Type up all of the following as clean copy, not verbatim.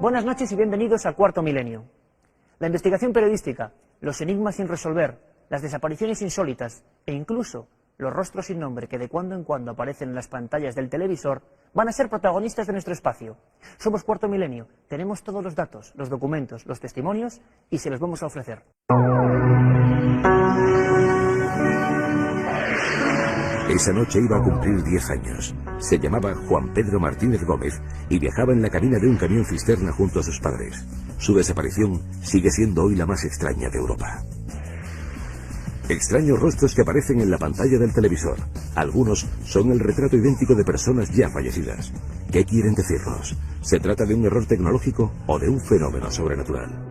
Buenas noches y bienvenidos a Cuarto Milenio. La investigación periodística, los enigmas sin resolver, las desapariciones insólitas e incluso los rostros sin nombre que de cuando en cuando aparecen en las pantallas del televisor van a ser protagonistas de nuestro espacio. Somos Cuarto Milenio, tenemos todos los datos, los documentos, los testimonios y se los vamos a ofrecer. Esa noche iba a cumplir 10 años. Se llamaba Juan Pedro Martínez Gómez y viajaba en la cabina de un camión cisterna junto a sus padres. Su desaparición sigue siendo hoy la más extraña de Europa. Extraños rostros que aparecen en la pantalla del televisor. Algunos son el retrato idéntico de personas ya fallecidas. ¿Qué quieren decirnos? ¿Se trata de un error tecnológico o de un fenómeno sobrenatural?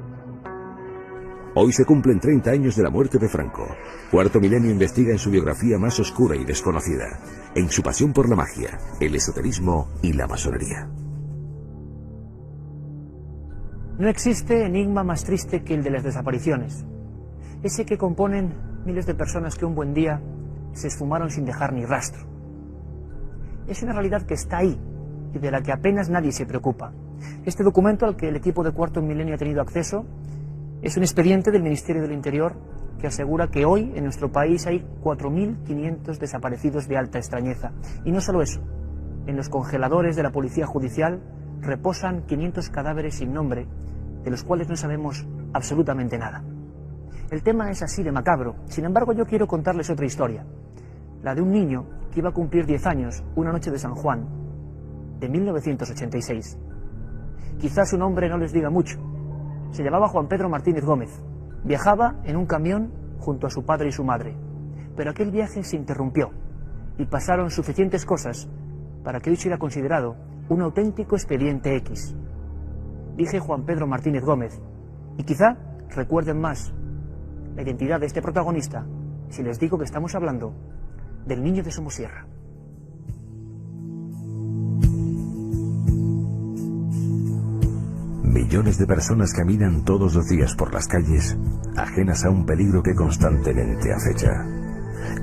Hoy se cumplen 30 años de la muerte de Franco. Cuarto Milenio investiga en su biografía más oscura y desconocida, en su pasión por la magia, el esoterismo y la masonería. No existe enigma más triste que el de las desapariciones. Ese que componen miles de personas que un buen día se esfumaron sin dejar ni rastro. Es una realidad que está ahí y de la que apenas nadie se preocupa. Este documento al que el equipo de Cuarto Milenio ha tenido acceso es un expediente del Ministerio del Interior que asegura que hoy en nuestro país hay 4.500 desaparecidos de alta extrañeza. Y no solo eso, en los congeladores de la Policía Judicial reposan 500 cadáveres sin nombre, de los cuales no sabemos absolutamente nada. El tema es así de macabro. Sin embargo, yo quiero contarles otra historia, la de un niño que iba a cumplir 10 años una noche de San Juan de 1986. Quizás su nombre no les diga mucho. Se llamaba Juan Pedro Martínez Gómez. Viajaba en un camión junto a su padre y su madre. Pero aquel viaje se interrumpió y pasaron suficientes cosas para que hoy sea considerado un auténtico expediente X. Dije Juan Pedro Martínez Gómez y quizá recuerden más la identidad de este protagonista si les digo que estamos hablando del niño de Somosierra. Millones de personas caminan todos los días por las calles, ajenas a un peligro que constantemente acecha.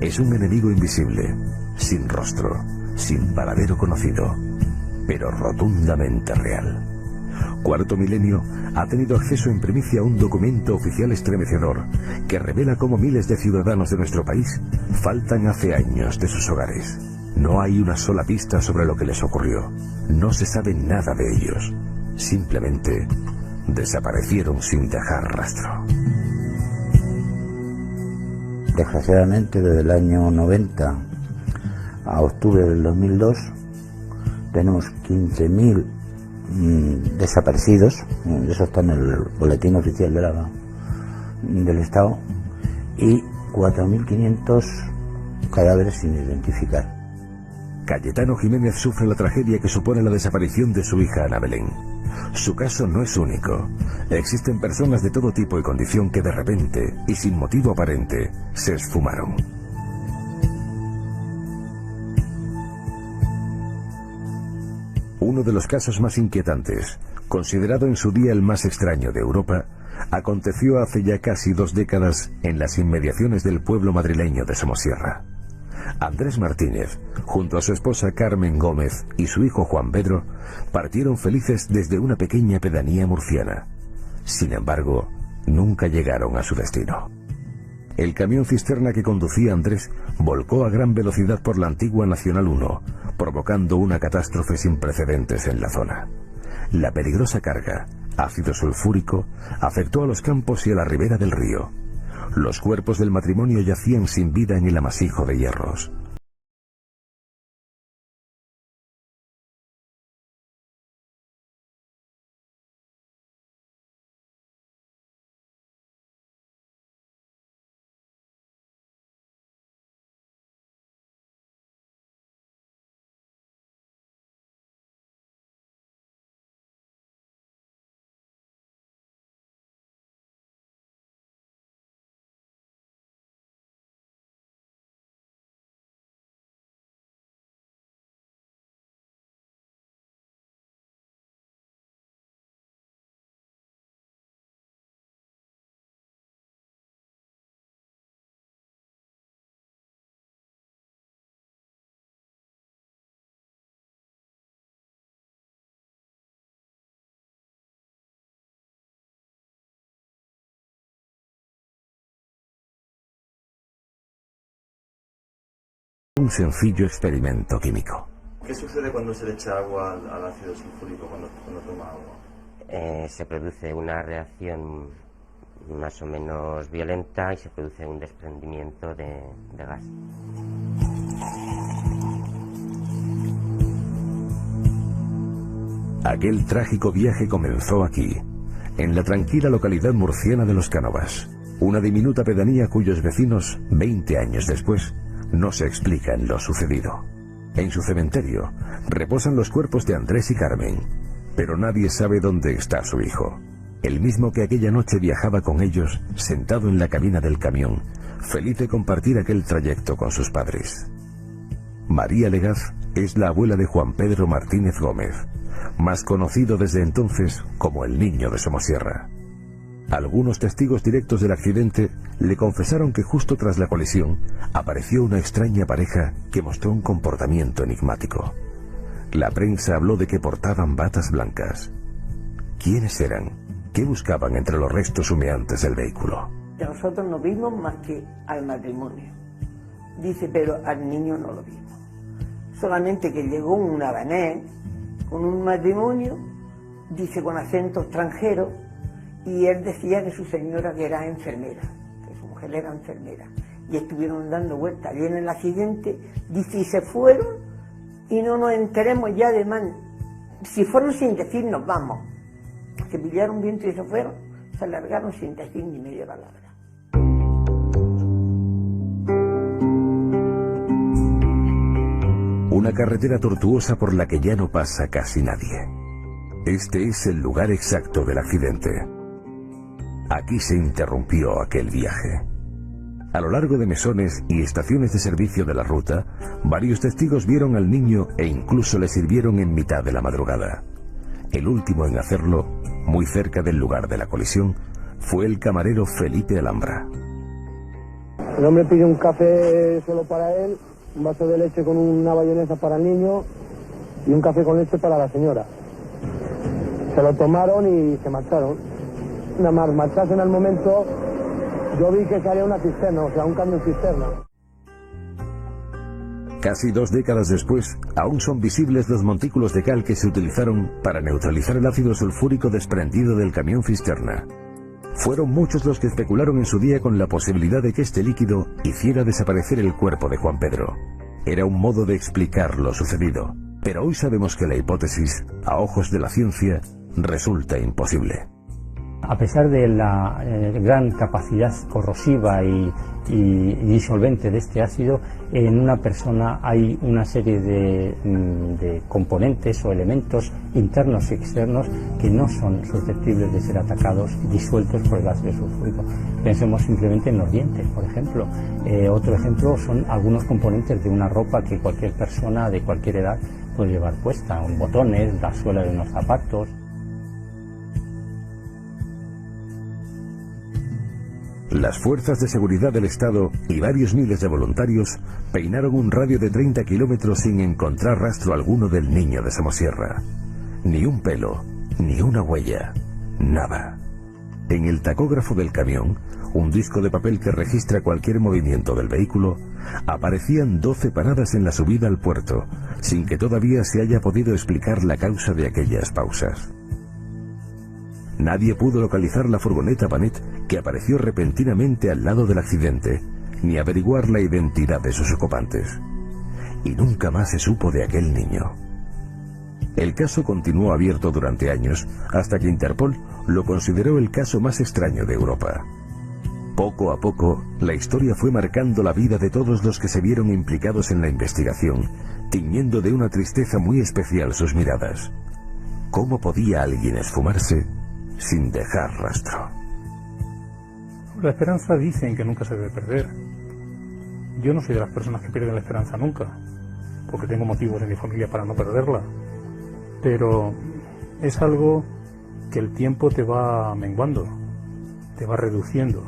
Es un enemigo invisible, sin rostro, sin paradero conocido, pero rotundamente real. Cuarto Milenio ha tenido acceso en primicia a un documento oficial estremecedor que revela cómo miles de ciudadanos de nuestro país faltan hace años de sus hogares. No hay una sola pista sobre lo que les ocurrió. No se sabe nada de ellos. Simplemente desaparecieron sin dejar rastro. Desgraciadamente, desde el año 90 a octubre del 2002 tenemos 15.000 desaparecidos. Eso está en el boletín oficial del Estado, y 4.500 cadáveres sin identificar. Cayetano Jiménez sufre la tragedia que supone la desaparición de su hija Ana Belén. Su caso no es único. Existen personas de todo tipo y condición que de repente, y sin motivo aparente, se esfumaron. Uno de los casos más inquietantes, considerado en su día el más extraño de Europa, aconteció hace ya casi 2 décadas en las inmediaciones del pueblo madrileño de Somosierra. Andrés Martínez, junto a su esposa Carmen Gómez y su hijo Juan Pedro, partieron felices desde una pequeña pedanía murciana. Sin embargo, nunca llegaron a su destino. El camión cisterna que conducía Andrés volcó a gran velocidad por la antigua Nacional 1, provocando una catástrofe sin precedentes en la zona. La peligrosa carga, ácido sulfúrico, afectó a los campos y a la ribera del río. Los cuerpos del matrimonio yacían sin vida en el amasijo de hierros. Un sencillo experimento químico. ¿Qué sucede cuando se le echa agua al ácido sulfúrico cuando toma agua? Se produce una reacción más o menos violenta y se produce un desprendimiento de gas. Aquel trágico viaje comenzó aquí, en la tranquila localidad murciana de Los Cánovas, una diminuta pedanía cuyos vecinos, 20 años después, no se explican lo sucedido. En su cementerio reposan los cuerpos de Andrés y Carmen, pero nadie sabe dónde está su hijo, el mismo que aquella noche viajaba con ellos, sentado en la cabina del camión, feliz de compartir aquel trayecto con sus padres. María Legaz es la abuela de Juan Pedro Martínez Gómez, más conocido desde entonces como el Niño de Somosierra. Algunos testigos directos del accidente le confesaron que justo tras la colisión apareció una extraña pareja que mostró un comportamiento enigmático. La prensa habló de que portaban batas blancas. ¿Quiénes eran? ¿Qué buscaban entre los restos humeantes del vehículo? Nosotros no vimos más que al matrimonio. Dice, pero al niño no lo vimos. Solamente que llegó un habanés con un matrimonio, dice con acento extranjero, y él decía que su señora que era enfermera, que su mujer era enfermera, y estuvieron dando vueltas. Viene el accidente, dice, y se fueron, y no nos enteremos ya de más. Si fueron sin decir nos vamos, que pillaron viento y se fueron, se largaron sin decir ni media palabra. Una carretera tortuosa por la que ya no pasa casi nadie. Este es el lugar exacto del accidente. Aquí se interrumpió aquel viaje. A lo largo de mesones y estaciones de servicio de la ruta, varios testigos vieron al niño e incluso le sirvieron en mitad de la madrugada. El último en hacerlo, muy cerca del lugar de la colisión, fue el camarero Felipe Alhambra. El hombre pidió un café solo para él, un vaso de leche con una bayonesa para el niño y un café con leche para la señora. Se lo tomaron y se marcharon. Nada más marcharse en el momento, yo vi que salía una cisterna, o sea, un camión cisterna. Casi 2 décadas después, aún son visibles los montículos de cal que se utilizaron para neutralizar el ácido sulfúrico desprendido del camión cisterna. Fueron muchos los que especularon en su día con la posibilidad de que este líquido hiciera desaparecer el cuerpo de Juan Pedro. Era un modo de explicar lo sucedido, pero hoy sabemos que la hipótesis, a ojos de la ciencia, resulta imposible. A pesar de la gran capacidad corrosiva y disolvente de este ácido, en una persona hay una serie de componentes o elementos internos y externos que no son susceptibles de ser atacados y disueltos por el ácido sulfúrico. Pensemos simplemente en los dientes, por ejemplo. Otro ejemplo son algunos componentes de una ropa que cualquier persona de cualquier edad puede llevar puesta, botones, la suela de unos zapatos. Las fuerzas de seguridad del Estado y varios miles de voluntarios peinaron un radio de 30 kilómetros sin encontrar rastro alguno del Niño de Somosierra. Ni un pelo, ni una huella, nada. En el tacógrafo del camión, un disco de papel que registra cualquier movimiento del vehículo, aparecían 12 paradas en la subida al puerto, sin que todavía se haya podido explicar la causa de aquellas pausas. Nadie pudo localizar la furgoneta Panet que apareció repentinamente al lado del accidente, ni averiguar la identidad de sus ocupantes. Y nunca más se supo de aquel niño. El caso continuó abierto durante años, hasta que Interpol lo consideró el caso más extraño de Europa. Poco a poco, la historia fue marcando la vida de todos los que se vieron implicados en la investigación, tiñendo de una tristeza muy especial sus miradas. ¿Cómo podía alguien esfumarse sin dejar rastro? La esperanza dicen que nunca se debe perder. Yo no soy de las personas que pierden la esperanza nunca, porque tengo motivos en mi familia para no perderla. Pero es algo que el tiempo te va menguando, te va reduciendo.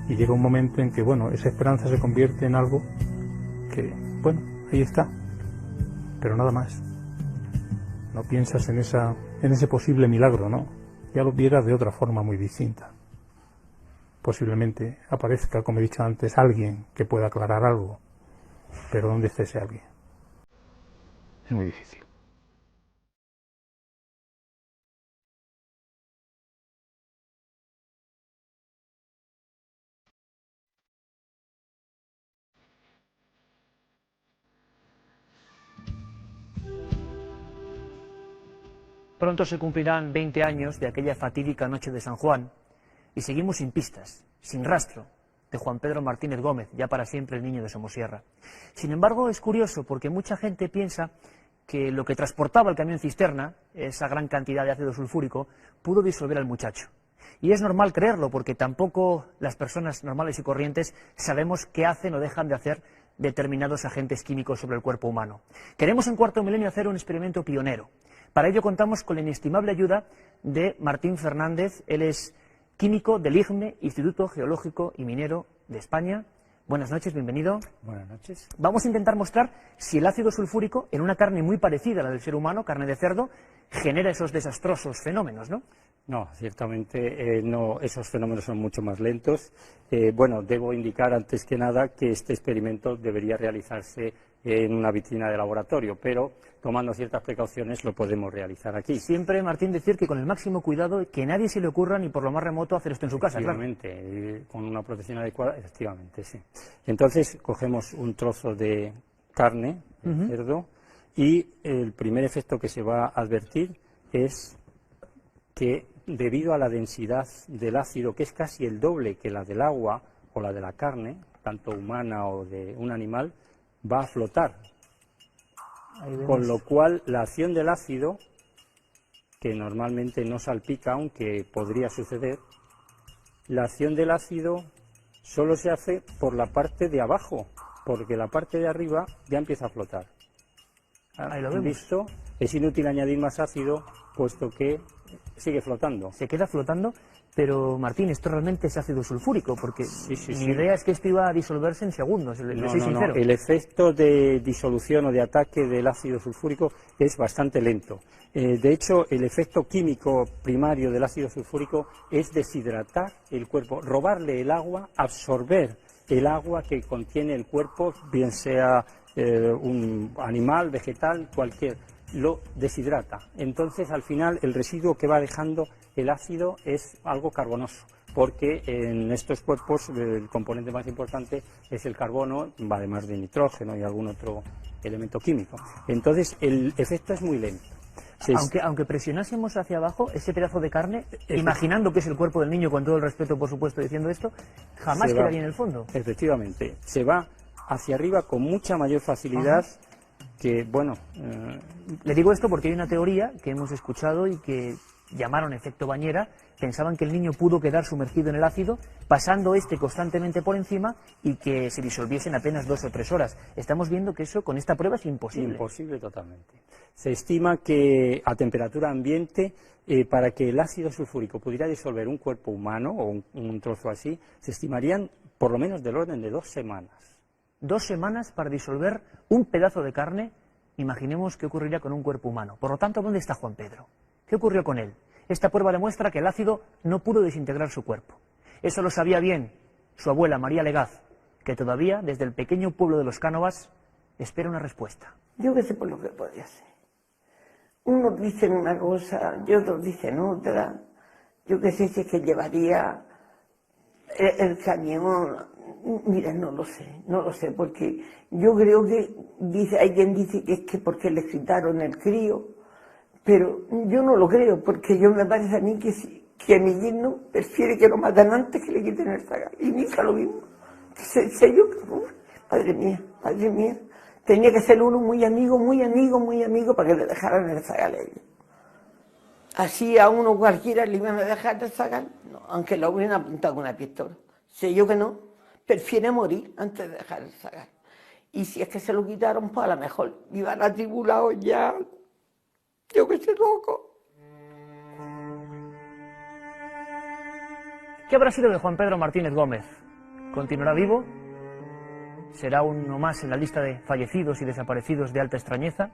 Y llega un momento en que, bueno, esa esperanza se convierte en algo que, bueno, ahí está, pero nada más. No piensas en ese posible milagro, ¿no? Ya lo vieras de otra forma muy distinta. Posiblemente aparezca, como he dicho antes, alguien que pueda aclarar algo. pero ¿dónde está ese alguien? Es muy difícil. Pronto se cumplirán 20 años de aquella fatídica noche de San Juan y seguimos sin pistas, sin rastro de Juan Pedro Martínez Gómez, ya para siempre el niño de Somosierra. Sin embargo, es curioso porque mucha gente piensa que lo que transportaba el camión cisterna, esa gran cantidad de ácido sulfúrico, pudo disolver al muchacho. Y es normal creerlo porque tampoco las personas normales y corrientes sabemos qué hacen o dejan de hacer determinados agentes químicos sobre el cuerpo humano. Queremos en Cuarto Milenio hacer un experimento pionero. Para ello contamos con la inestimable ayuda de Martín Fernández. Él es químico del IGME, Instituto Geológico y Minero de España. Buenas noches, bienvenido. Buenas noches. Vamos a intentar mostrar si el ácido sulfúrico, en una carne muy parecida a la del ser humano, carne de cerdo, genera esos desastrosos fenómenos, ¿no? No, ciertamente no, esos fenómenos son mucho más lentos. Bueno, debo indicar antes que nada que este experimento debería realizarse en una vitrina de laboratorio, pero tomando ciertas precauciones lo podemos realizar aquí. Siempre, Martín, decir que con el máximo cuidado, que nadie se le ocurra ni por lo más remoto hacer esto en su casa. Efectivamente, con una protección adecuada, efectivamente, sí. Entonces cogemos un trozo de carne, de cerdo, y el primer efecto que se va a advertir es que debido a la densidad del ácido, que es casi el doble que la del agua o la de la carne, tanto humana o de un animal, va a flotar. Con lo cual la acción del ácido, que normalmente no salpica, aunque podría suceder, la acción del ácido solo se hace por la parte de abajo, porque la parte de arriba ya empieza a flotar. Ahí lo vemos. Visto, es inútil añadir más ácido, puesto que sigue flotando. Se queda flotando, pero Martín, esto realmente es ácido sulfúrico, porque mi idea es que esto iba a disolverse en segundos, le soy sincero. El efecto de disolución o de ataque del ácido sulfúrico es bastante lento. De hecho, el efecto químico primario del ácido sulfúrico es deshidratar el cuerpo, robarle el agua, absorber el agua que contiene el cuerpo, bien sea un animal, vegetal, cualquier, lo deshidrata. Entonces, al final, el residuo que va dejando el ácido es algo carbonoso, porque en estos cuerpos el componente más importante es el carbono, además de nitrógeno y algún otro elemento químico. Entonces, el efecto es muy lento. Aunque presionásemos hacia abajo ese pedazo de carne, imaginando que es el cuerpo del niño, con todo el respeto, por supuesto, diciendo esto, jamás quedaría en el fondo. Efectivamente, se va hacia arriba con mucha mayor facilidad. Que, bueno... Le digo esto porque hay una teoría que hemos escuchado y que llamaron efecto bañera. Pensaban que el niño pudo quedar sumergido en el ácido, pasando constantemente por encima y que se disolviese en apenas 2 o 3 horas. Estamos viendo que eso con esta prueba es imposible. Imposible totalmente. Se estima que a temperatura ambiente, para que el ácido sulfúrico pudiera disolver un cuerpo humano o un trozo así, se estimarían por lo menos del orden de 2 semanas. 2 semanas para disolver un pedazo de carne. Imaginemos qué ocurriría con un cuerpo humano. Por lo tanto, ¿dónde está Juan Pedro? ¿Qué ocurrió con él? Esta prueba demuestra que el ácido no pudo desintegrar su cuerpo. Eso lo sabía bien su abuela María Legaz, que todavía, desde el pequeño pueblo de Los Cánovas, espera una respuesta. Yo qué sé por lo que podría ser. Unos dicen una cosa y otros dicen otra. Yo qué sé si es que llevaría el camión. Mira, no lo sé, porque yo creo que hay quien dice que es que porque le quitaron el crío, pero yo no lo creo, porque yo me parece a mí que mi yerno prefiere que lo maten antes que le quiten el zagal, y mi hija lo mismo. Sé yo, madre mía, tenía que ser uno muy amigo para que le dejaran el zagal a ella. Así a uno cualquiera le iban a dejar el zagal, no, aunque lo hubieran apuntado con una pistola. Sé yo que no. Prefiere morir antes de dejar el zagal. Y si es que se lo quitaron, pues a lo mejor iban atribulados ya. Yo que sé, loco. ¿Qué habrá sido de Juan Pedro Martínez Gómez? ¿Continuará vivo? ¿Será uno más en la lista de fallecidos y desaparecidos de alta extrañeza?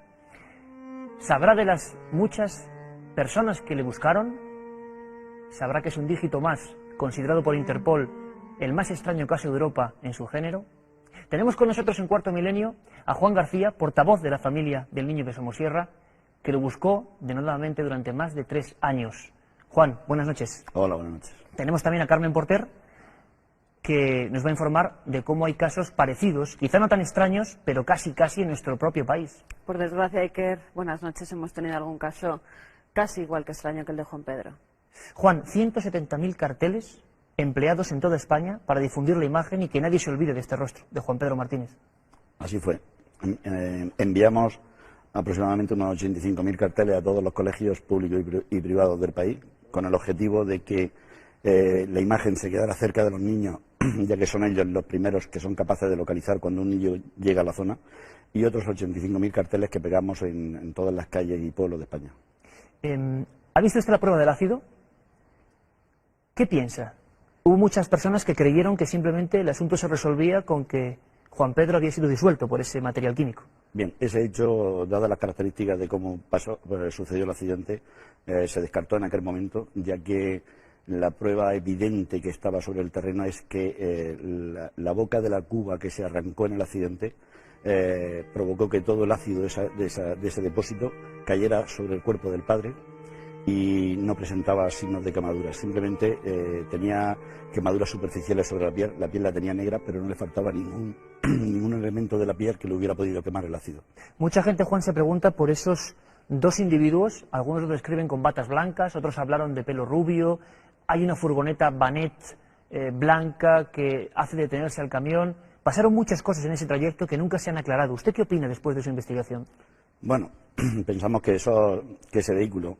¿Sabrá de las muchas personas que le buscaron? ¿Sabrá que es un dígito más, considerado por Interpol el más extraño caso de Europa en su género? Tenemos con nosotros en Cuarto Milenio a Juan García, portavoz de la familia del niño de Somosierra, que lo buscó denodadamente durante más de 3 años. Juan, buenas noches. Hola, buenas noches. Tenemos también a Carmen Porter, que nos va a informar de cómo hay casos parecidos, quizá no tan extraños, pero casi en nuestro propio país. Por desgracia, Iker, buenas noches, hemos tenido algún caso casi igual que extraño que el de Juan Pedro. Juan, 170.000 carteles empleados en toda España para difundir la imagen y que nadie se olvide de este rostro, de Juan Pedro Martínez. Así fue. Enviamos aproximadamente unos 85.000 carteles a todos los colegios públicos y privados del país, con el objetivo de que la imagen se quedara cerca de los niños, ya que son ellos los primeros que son capaces de localizar cuando un niño llega a la zona, y otros 85.000 carteles que pegamos en todas las calles y pueblos de España. ¿Ha visto usted la prueba del ácido? ¿Qué piensa? Hubo muchas personas que creyeron que simplemente el asunto se resolvía con que Juan Pedro había sido disuelto por ese material químico. Bien, ese hecho, dadas las características de cómo sucedió el accidente, se descartó en aquel momento, ya que la prueba evidente que estaba sobre el terreno es que la boca de la cuba que se arrancó en el accidente provocó que todo el ácido de ese depósito cayera sobre el cuerpo del padre y no presentaba signos de quemaduras, simplemente tenía quemaduras superficiales sobre la piel la tenía negra, pero no le faltaba ningún elemento de la piel que le hubiera podido quemar el ácido. Mucha gente, Juan, se pregunta por esos 2 individuos, algunos lo describen con batas blancas, otros hablaron de pelo rubio, hay una furgoneta Banet blanca que hace detenerse al camión, pasaron muchas cosas en ese trayecto que nunca se han aclarado. ¿Usted qué opina después de su investigación? Bueno, pensamos que ese vehículo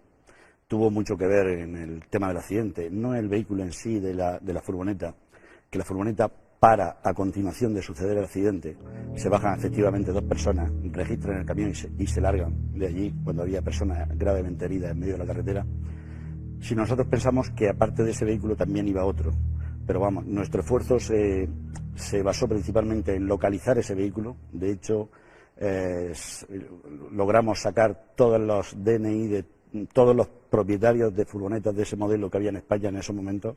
tuvo mucho que ver en el tema del accidente, no el vehículo en sí de la furgoneta, que la furgoneta para a continuación de suceder el accidente, se bajan efectivamente 2 personas, registran el camión y se largan de allí cuando había personas gravemente heridas en medio de la carretera. Si nosotros pensamos que aparte de ese vehículo también iba otro, pero vamos, nuestro esfuerzo se basó principalmente en localizar ese vehículo. De hecho, logramos sacar todos los DNI de todos los propietarios de furgonetas de ese modelo que había en España en esos momentos,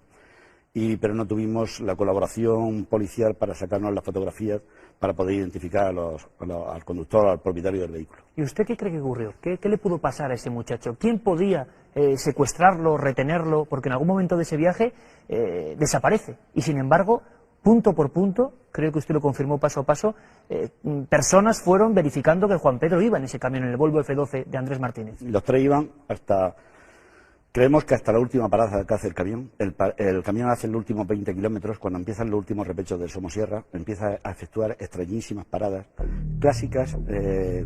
pero no tuvimos la colaboración policial para sacarnos las fotografías para poder identificar al conductor o al propietario del vehículo. ¿Y usted qué cree que ocurrió? ¿Qué le pudo pasar a ese muchacho? ¿Quién podía secuestrarlo, retenerlo? Porque en algún momento de ese viaje desaparece y, sin embargo, punto por punto, creo que usted lo confirmó paso a paso, personas fueron verificando que Juan Pedro iba en ese camión, en el Volvo F12 de Andrés Martínez. Los 3 iban creemos que hasta la última parada que hace el camión. El camión hace los últimos 20 kilómetros, cuando empiezan los últimos repechos del Somosierra, empieza a efectuar extrañísimas paradas clásicas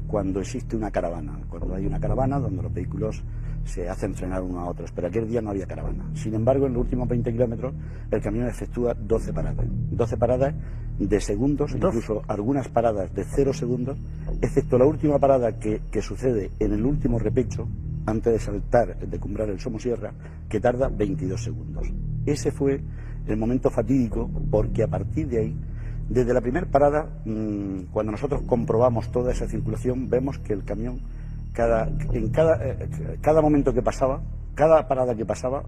cuando existe una caravana, cuando hay una caravana donde los vehículos se hacen frenar unos a otros, pero aquel día no había caravana. Sin embargo, en los últimos 20 kilómetros el camión efectúa 12 paradas de segundos, incluso algunas paradas de 0 segundos, excepto la última parada que sucede en el último repecho, antes de saltar, de cumbrar el Somosierra, que tarda 22 segundos. Ese fue el momento fatídico, porque a partir de ahí, desde la primera parada, cuando nosotros comprobamos toda esa circulación, vemos que el camión, en cada momento que pasaba, cada parada que pasaba,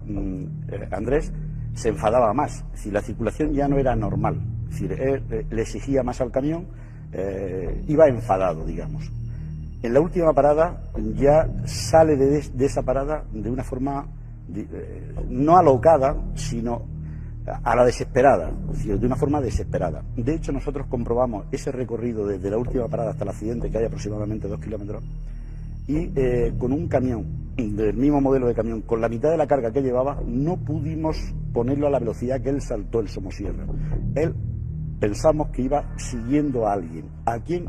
Andrés se enfadaba más. Es decir, la circulación ya no era normal. Es decir, él le exigía más al camión, iba enfadado, digamos. En la última parada ya sale de esa parada de una forma no alocada, sino a la desesperada, es decir, de una forma desesperada. De hecho, nosotros comprobamos ese recorrido desde la última parada hasta el accidente, que hay aproximadamente 2 kilómetros, y con un camión, del mismo modelo de camión, con la mitad de la carga que llevaba, no pudimos ponerlo a la velocidad que él saltó el Somosierra. Él pensamos que iba siguiendo a alguien. ¿A quién?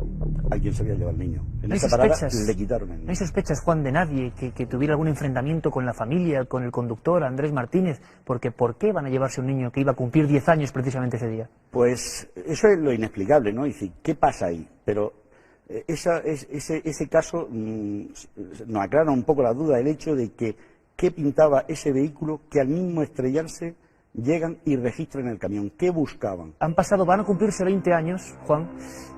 A quien se había llevado el niño. En esa parada le quitaron el niño. ¿No hay sospechas, Juan, de nadie que tuviera algún enfrentamiento con la familia, con el conductor, Andrés Martínez? Porque ¿por qué van a llevarse un niño que iba a cumplir 10 años precisamente ese día? Pues eso es lo inexplicable, ¿no? Es decir, ¿qué pasa ahí? Pero ese caso nos aclara un poco la duda, el hecho de que qué pintaba ese vehículo que al mismo estrellarse llegan y registran el camión. ¿Qué buscaban? Van a cumplirse 20 años, Juan,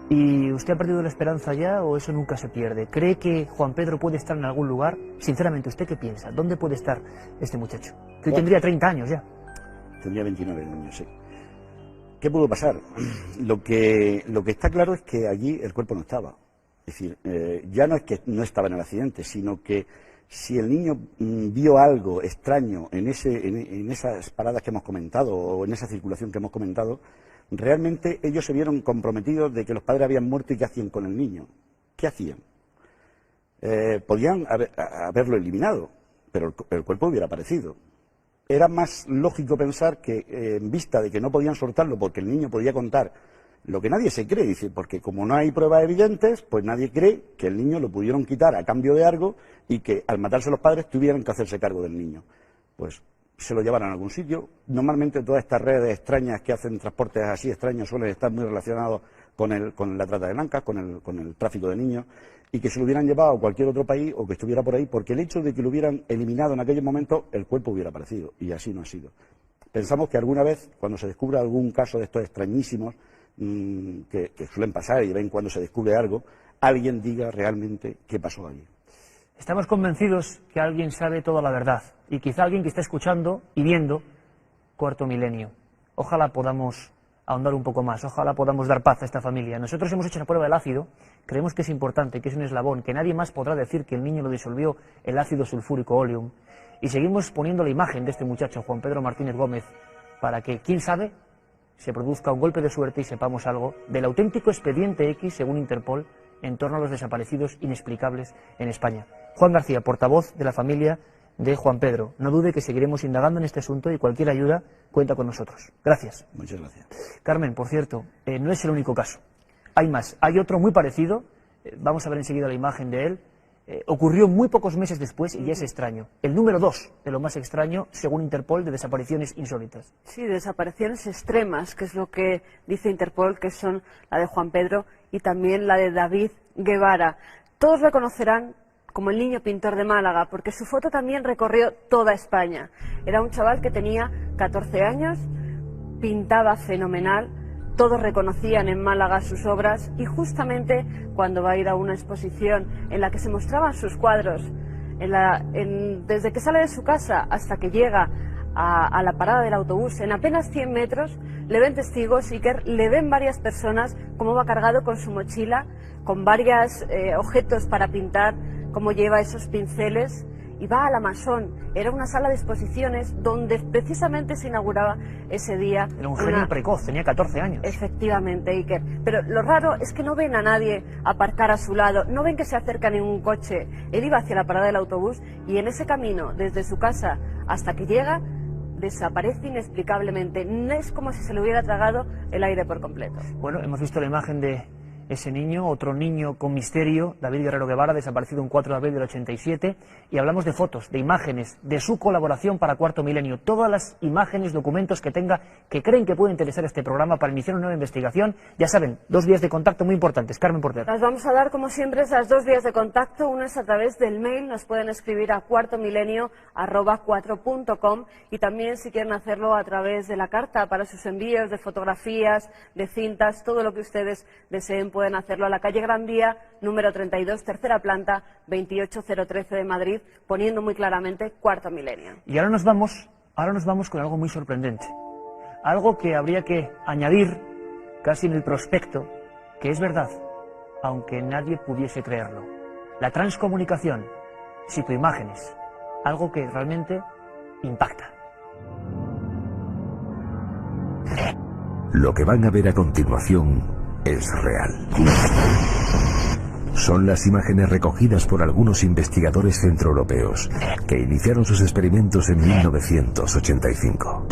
y ¿usted ha perdido la esperanza ya o eso nunca se pierde? ¿Cree que Juan Pedro puede estar en algún lugar? Sinceramente, ¿usted qué piensa? ¿Dónde puede estar este muchacho? Que hoy tendría 30 años ya. Tendría 29 años, sí. ¿qué pudo pasar? Lo que está claro es que allí el cuerpo no estaba. Es decir, ya no es que no estaba en el accidente, sino que si el niño vio algo extraño en esas paradas que hemos comentado o en esa circulación que hemos comentado, realmente ellos se vieron comprometidos de que los padres habían muerto y qué hacían con el niño. ¿Qué hacían? Podían haberlo eliminado, pero el cuerpo hubiera aparecido. Era más lógico pensar que, en vista de que no podían soltarlo porque el niño podía contar lo que nadie se cree, dice, porque como no hay pruebas evidentes, pues nadie cree que el niño lo pudieron quitar a cambio de algo y que al matarse los padres tuvieran que hacerse cargo del niño. Pues se lo llevaron a algún sitio. Normalmente todas estas redes extrañas que hacen transportes así extraños suelen estar muy relacionados con la trata de blancas, con el tráfico de niños, y que se lo hubieran llevado a cualquier otro país o que estuviera por ahí, porque el hecho de que lo hubieran eliminado en aquel momento, el cuerpo hubiera aparecido, y así no ha sido. Pensamos que alguna vez, cuando se descubra algún caso de estos extrañísimos, que suelen pasar y ven cuando se descubre algo, alguien diga realmente qué pasó allí. Estamos convencidos que alguien sabe toda la verdad, y quizá alguien que está escuchando y viendo Cuarto Milenio. Ojalá podamos ahondar un poco más, ojalá podamos dar paz a esta familia. Nosotros hemos hecho la prueba del ácido, creemos que es importante, que es un eslabón, que nadie más podrá decir que el niño lo disolvió el ácido sulfúrico oleum, y seguimos poniendo la imagen de este muchacho, Juan Pedro Martínez Gómez, para que, quién sabe, se produzca un golpe de suerte y sepamos algo del auténtico expediente X, según Interpol, en torno a los desaparecidos inexplicables en España. Juan García, portavoz de la familia de Juan Pedro. No dude que seguiremos indagando en este asunto y cualquier ayuda cuenta con nosotros. Gracias. Muchas gracias. Carmen, por cierto, no es el único caso. Hay más. Hay otro muy parecido. Vamos a ver enseguida la imagen de él. Ocurrió muy pocos meses después y es extraño. El número 2 de lo más extraño, según Interpol, de desapariciones insólitas. Sí, desapariciones extremas, que es lo que dice Interpol, que son la de Juan Pedro y también la de David Guevara. Todos lo conocerán como el niño pintor de Málaga, porque su foto también recorrió toda España. Era un chaval que tenía 14 años, pintaba fenomenal, todos reconocían en Málaga sus obras, y justamente cuando va a ir a una exposición en la que se mostraban sus cuadros, desde que sale de su casa hasta que llega a la parada del autobús, en apenas 100 metros, le ven testigos, Iker, le ven varias personas cómo va cargado con su mochila, con varios objetos para pintar, cómo lleva esos pinceles, y va a la Masón. Era una sala de exposiciones donde precisamente se inauguraba ese día. Era un genio precoz, tenía 14 años. Efectivamente, Iker. Pero lo raro es que no ven a nadie aparcar a su lado, no ven que se acerca ningún coche. Él iba hacia la parada del autobús y en ese camino, desde su casa hasta que llega, desaparece inexplicablemente. No es como si se le hubiera tragado el aire por completo. Bueno, hemos visto la imagen de ese niño, otro niño con misterio, David Guerrero Guevara, desaparecido un 4 de abril del 87, y hablamos de fotos, de imágenes, de su colaboración para Cuarto Milenio, todas las imágenes, documentos que tenga, que creen que puede interesar este programa para iniciar una nueva investigación. Ya saben, 2 vías de contacto muy importantes. Carmen Porter. Las vamos a dar, como siempre, esas 2 vías de contacto. Una es a través del mail, nos pueden escribir a cuartomilenio@4.com, y también si quieren hacerlo a través de la carta para sus envíos de fotografías, de cintas, todo lo que ustedes deseen, pueden hacerlo a la calle Gran Vía, número 32, tercera planta, 28013 de Madrid, poniendo muy claramente Cuarto Milenio. Y ahora nos vamos con algo muy sorprendente, algo que habría que añadir casi en el prospecto, que es verdad, aunque nadie pudiese creerlo. La transcomunicación, psicoimágenes, algo que realmente impacta. Lo que van a ver a continuación es real. Son las imágenes recogidas por algunos investigadores centroeuropeos que iniciaron sus experimentos en 1985.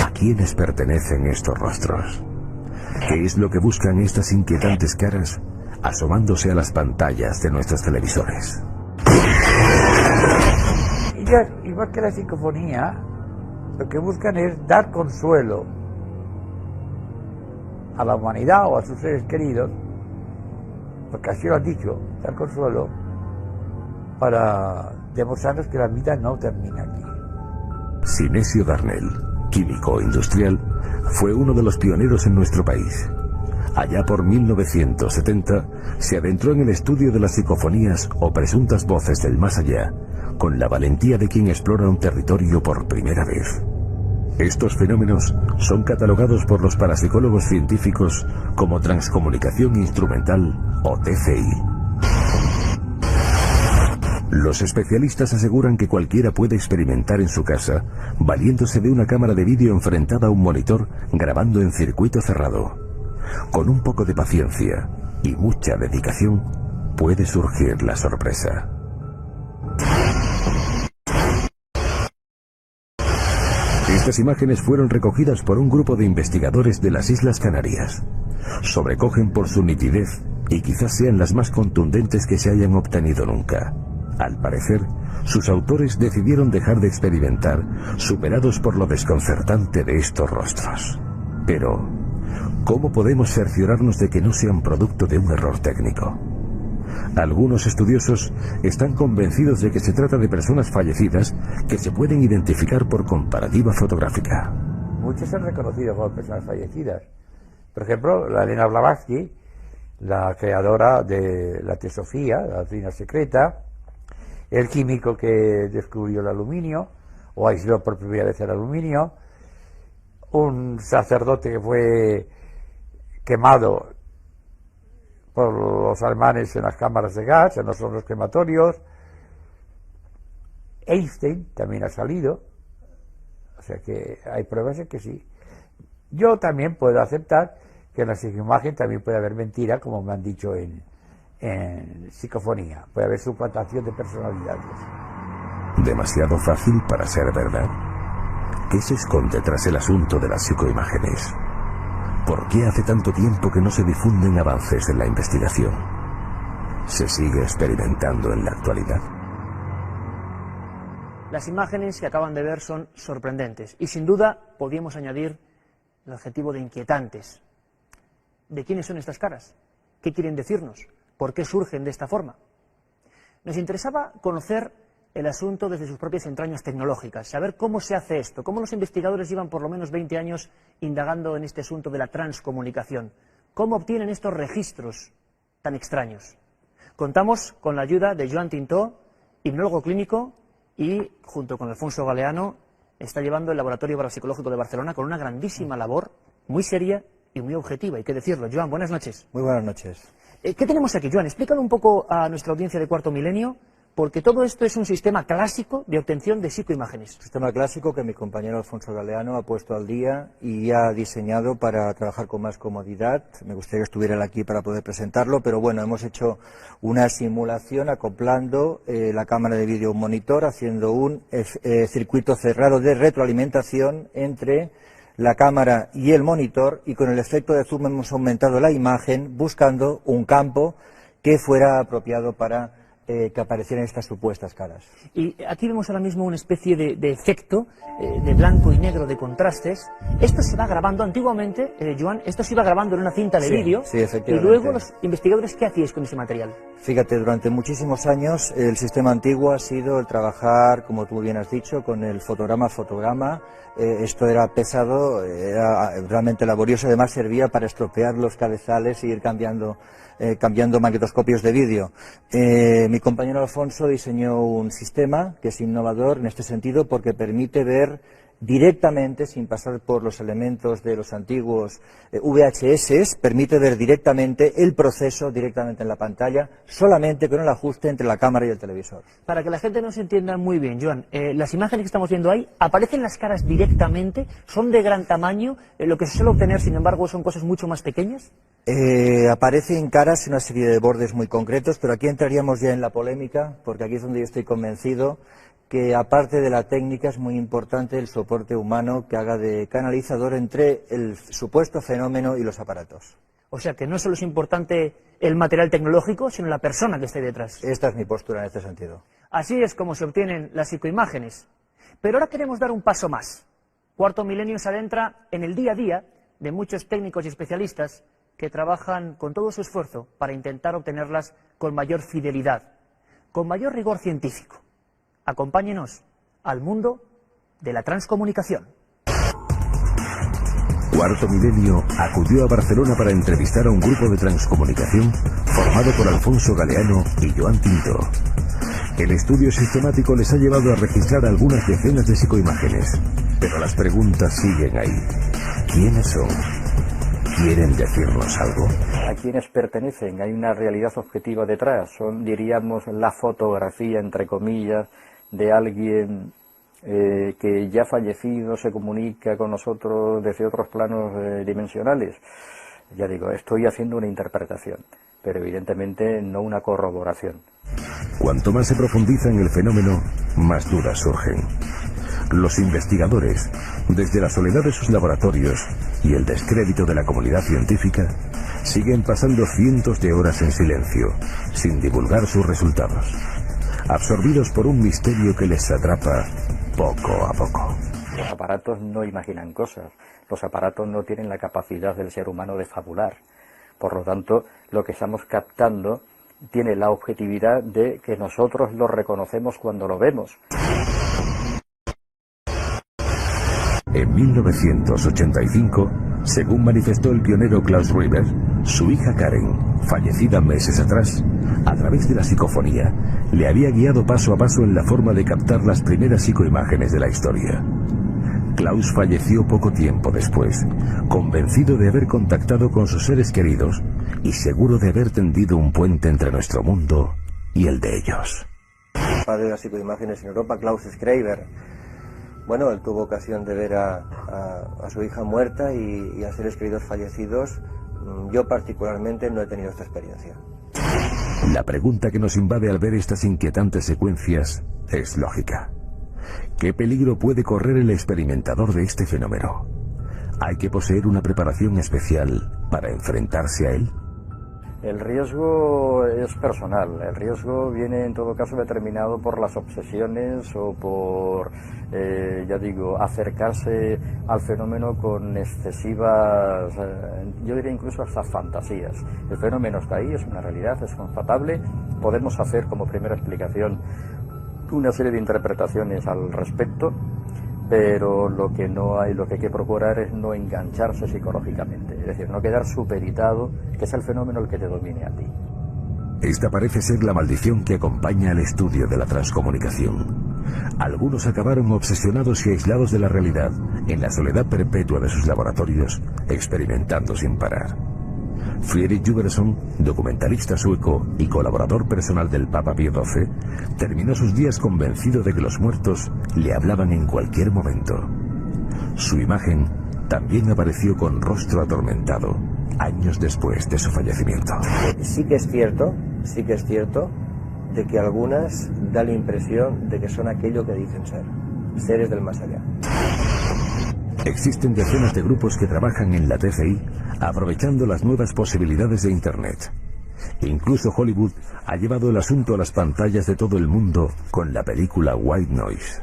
¿A quiénes pertenecen estos rostros? ¿Qué es lo que buscan estas inquietantes caras asomándose a las pantallas de nuestros televisores? Ellas, igual que la psicofonía, lo que buscan es dar consuelo a la humanidad o a sus seres queridos, porque así lo han dicho, dar consuelo para demostrarnos que la vida no termina aquí. Sinesio Darnell, químico industrial, fue uno de los pioneros en nuestro país. allá por 1970, se adentró en el estudio de las psicofonías o presuntas voces del más allá, con la valentía de quien explora un territorio por primera vez. Estos fenómenos son catalogados por los parapsicólogos científicos como transcomunicación instrumental o TCI. Los especialistas aseguran que cualquiera puede experimentar en su casa, valiéndose de una cámara de vídeo enfrentada a un monitor grabando en circuito cerrado. Con un poco de paciencia y mucha dedicación, puede surgir la sorpresa. Estas imágenes fueron recogidas por un grupo de investigadores de las Islas Canarias. Sobrecogen por su nitidez y quizás sean las más contundentes que se hayan obtenido nunca. Al parecer, sus autores decidieron dejar de experimentar, superados por lo desconcertante de estos rostros. Pero, ¿cómo podemos cerciorarnos de que no sean producto de un error técnico? Algunos estudiosos están convencidos de que se trata de personas fallecidas que se pueden identificar por comparativa fotográfica. Muchos han reconocido como personas fallecidas. Por ejemplo, la Elena Blavatsky, la creadora de la teosofía, la doctrina secreta, el químico que descubrió el aluminio, o aisló por primera vez el aluminio, un sacerdote que fue quemado por los alemanes en las cámaras de gas, en los hornos crematorios. Einstein también ha salido, o sea que hay pruebas de que sí. Yo también puedo aceptar que en la psicoimagen también puede haber mentira, como me han dicho en psicofonía, puede haber suplantación de personalidades. Demasiado fácil para ser verdad. ¿Qué se esconde tras el asunto de las psicoimágenes? ¿Por qué hace tanto tiempo que no se difunden avances en la investigación? ¿Se sigue experimentando en la actualidad? Las imágenes que acaban de ver son sorprendentes y sin duda podríamos añadir el adjetivo de inquietantes. ¿De quiénes son estas caras? ¿Qué quieren decirnos? ¿Por qué surgen de esta forma? Nos interesaba conocer el asunto desde sus propias entrañas tecnológicas, saber cómo se hace esto, cómo los investigadores llevan por lo menos 20 años indagando en este asunto de la transcomunicación, cómo obtienen estos registros tan extraños. Contamos con la ayuda de Joan Tintó, hipnólogo clínico, y junto con Alfonso Galeano está llevando el Laboratorio Parapsicológico de Barcelona con una grandísima labor, muy seria y muy objetiva, hay que decirlo. Joan, buenas noches. Muy buenas noches. ¿Qué tenemos aquí, Joan? Explícalo un poco a nuestra audiencia de Cuarto Milenio, porque todo esto es un sistema clásico de obtención de psicoimágenes. Sistema clásico que mi compañero Alfonso Galeano ha puesto al día y ha diseñado para trabajar con más comodidad. Me gustaría que estuviera él aquí para poder presentarlo, pero bueno, hemos hecho una simulación acoplando la cámara de vídeo a un monitor, haciendo un circuito cerrado de retroalimentación entre la cámara y el monitor, y con el efecto de zoom hemos aumentado la imagen buscando un campo que fuera apropiado para que aparecieran estas supuestas caras. Y aquí vemos ahora mismo una especie de efecto de blanco y negro, de contrastes. Esto se va grabando antiguamente, Joan, esto se iba grabando en una cinta de vídeo, sí, efectivamente. Y luego los investigadores, ¿qué hacíais con ese material? Fíjate, durante muchísimos años el sistema antiguo ha sido el trabajar, como tú bien has dicho, con el fotograma. Esto era pesado, era realmente laborioso, además servía para estropear los cabezales e ir cambiando magnetoscopios de vídeo. Mi compañero Alfonso diseñó un sistema que es innovador en este sentido porque permite ver directamente, sin pasar por los elementos de los antiguos VHS, permite ver directamente el proceso directamente en la pantalla, solamente con el ajuste entre la cámara y el televisor. Para que la gente nos entienda muy bien, Joan, las imágenes que estamos viendo ahí, ¿aparecen las caras directamente? ¿Son de gran tamaño? ¿Lo que se suele obtener, sin embargo, son cosas mucho más pequeñas? Aparecen caras en una serie de bordes muy concretos, pero aquí entraríamos ya en la polémica, porque aquí es donde yo estoy convencido que aparte de la técnica es muy importante el soporte humano que haga de canalizador entre el supuesto fenómeno y los aparatos. O sea que no solo es importante el material tecnológico, sino la persona que esté detrás. Esta es mi postura en este sentido. Así es como se obtienen las psicoimágenes. Pero ahora queremos dar un paso más. Cuarto Milenio se adentra en el día a día de muchos técnicos y especialistas que trabajan con todo su esfuerzo para intentar obtenerlas con mayor fidelidad, con mayor rigor científico. Acompáñenos al mundo de la transcomunicación. Cuarto Milenio acudió a Barcelona para entrevistar a un grupo de transcomunicación formado por Alfonso Galeano y Joan Tinto. El estudio sistemático les ha llevado a registrar algunas decenas de psicoimágenes, pero las preguntas siguen ahí. ¿Quiénes son? ¿Quieren decirnos algo? ¿A quiénes pertenecen? ¿Hay una realidad objetiva detrás? Son, diríamos, la fotografía, entre comillas, de alguien que ya fallecido se comunica con nosotros desde otros planos dimensionales. Ya digo, estoy haciendo una interpretación, pero evidentemente no una corroboración. Cuanto más se profundiza en el fenómeno, más dudas surgen. Los investigadores, desde la soledad de sus laboratorios y el descrédito de la comunidad científica, siguen pasando cientos de horas en silencio, sin divulgar sus resultados, absorbidos por un misterio que les atrapa poco a poco. Los aparatos no imaginan cosas, los aparatos no tienen la capacidad del ser humano de fabular. Por lo tanto, lo que estamos captando tiene la objetividad de que nosotros lo reconocemos cuando lo vemos. En 1985, según manifestó el pionero Klaus Riber, su hija Karen, fallecida meses atrás, a través de la psicofonía, le había guiado paso a paso en la forma de captar las primeras psicoimágenes de la historia. Klaus falleció poco tiempo después, convencido de haber contactado con sus seres queridos y seguro de haber tendido un puente entre nuestro mundo y el de ellos. El padre de las psicoimágenes en Europa, Klaus Schreiber, bueno, él tuvo ocasión de ver a su hija muerta y a seres queridos fallecidos. Yo particularmente no he tenido esta experiencia. La pregunta que nos invade al ver estas inquietantes secuencias es lógica. ¿Qué peligro puede correr el experimentador de este fenómeno? ¿Hay que poseer una preparación especial para enfrentarse a él? El riesgo es personal, el riesgo viene en todo caso determinado por las obsesiones o por, ya digo, acercarse al fenómeno con excesivas, yo diría incluso hasta fantasías. El fenómeno está ahí, es una realidad, es constatable, podemos hacer como primera explicación una serie de interpretaciones al respecto, pero lo que hay que procurar es no engancharse psicológicamente, es decir, no quedar supeditado, que es el fenómeno el que te domine a ti. Esta parece ser la maldición que acompaña al estudio de la transcomunicación. Algunos acabaron obsesionados y aislados de la realidad, en la soledad perpetua de sus laboratorios, experimentando sin parar. Fredrik Juberson, documentalista sueco y colaborador personal del Papa Pío XII, terminó sus días convencido de que los muertos le hablaban en cualquier momento. Su imagen también apareció con rostro atormentado, años después de su fallecimiento. Sí que es cierto de que algunas da la impresión de que son aquello que dicen ser, seres del más allá. Existen decenas de grupos que trabajan en la TCI aprovechando las nuevas posibilidades de Internet. Incluso Hollywood ha llevado el asunto a las pantallas de todo el mundo con la película White Noise.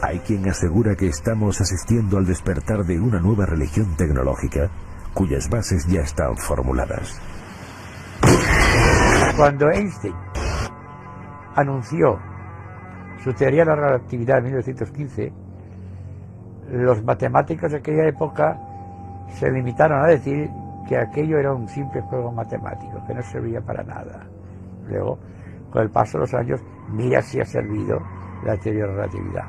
Hay quien asegura que estamos asistiendo al despertar de una nueva religión tecnológica cuyas bases ya están formuladas. Cuando Einstein anunció su teoría de la relatividad en 1915, los matemáticos de aquella época se limitaron a decir que aquello era un simple juego matemático, que no servía para nada. Luego, con el paso de los años, mira si ha servido la teoría de la relatividad.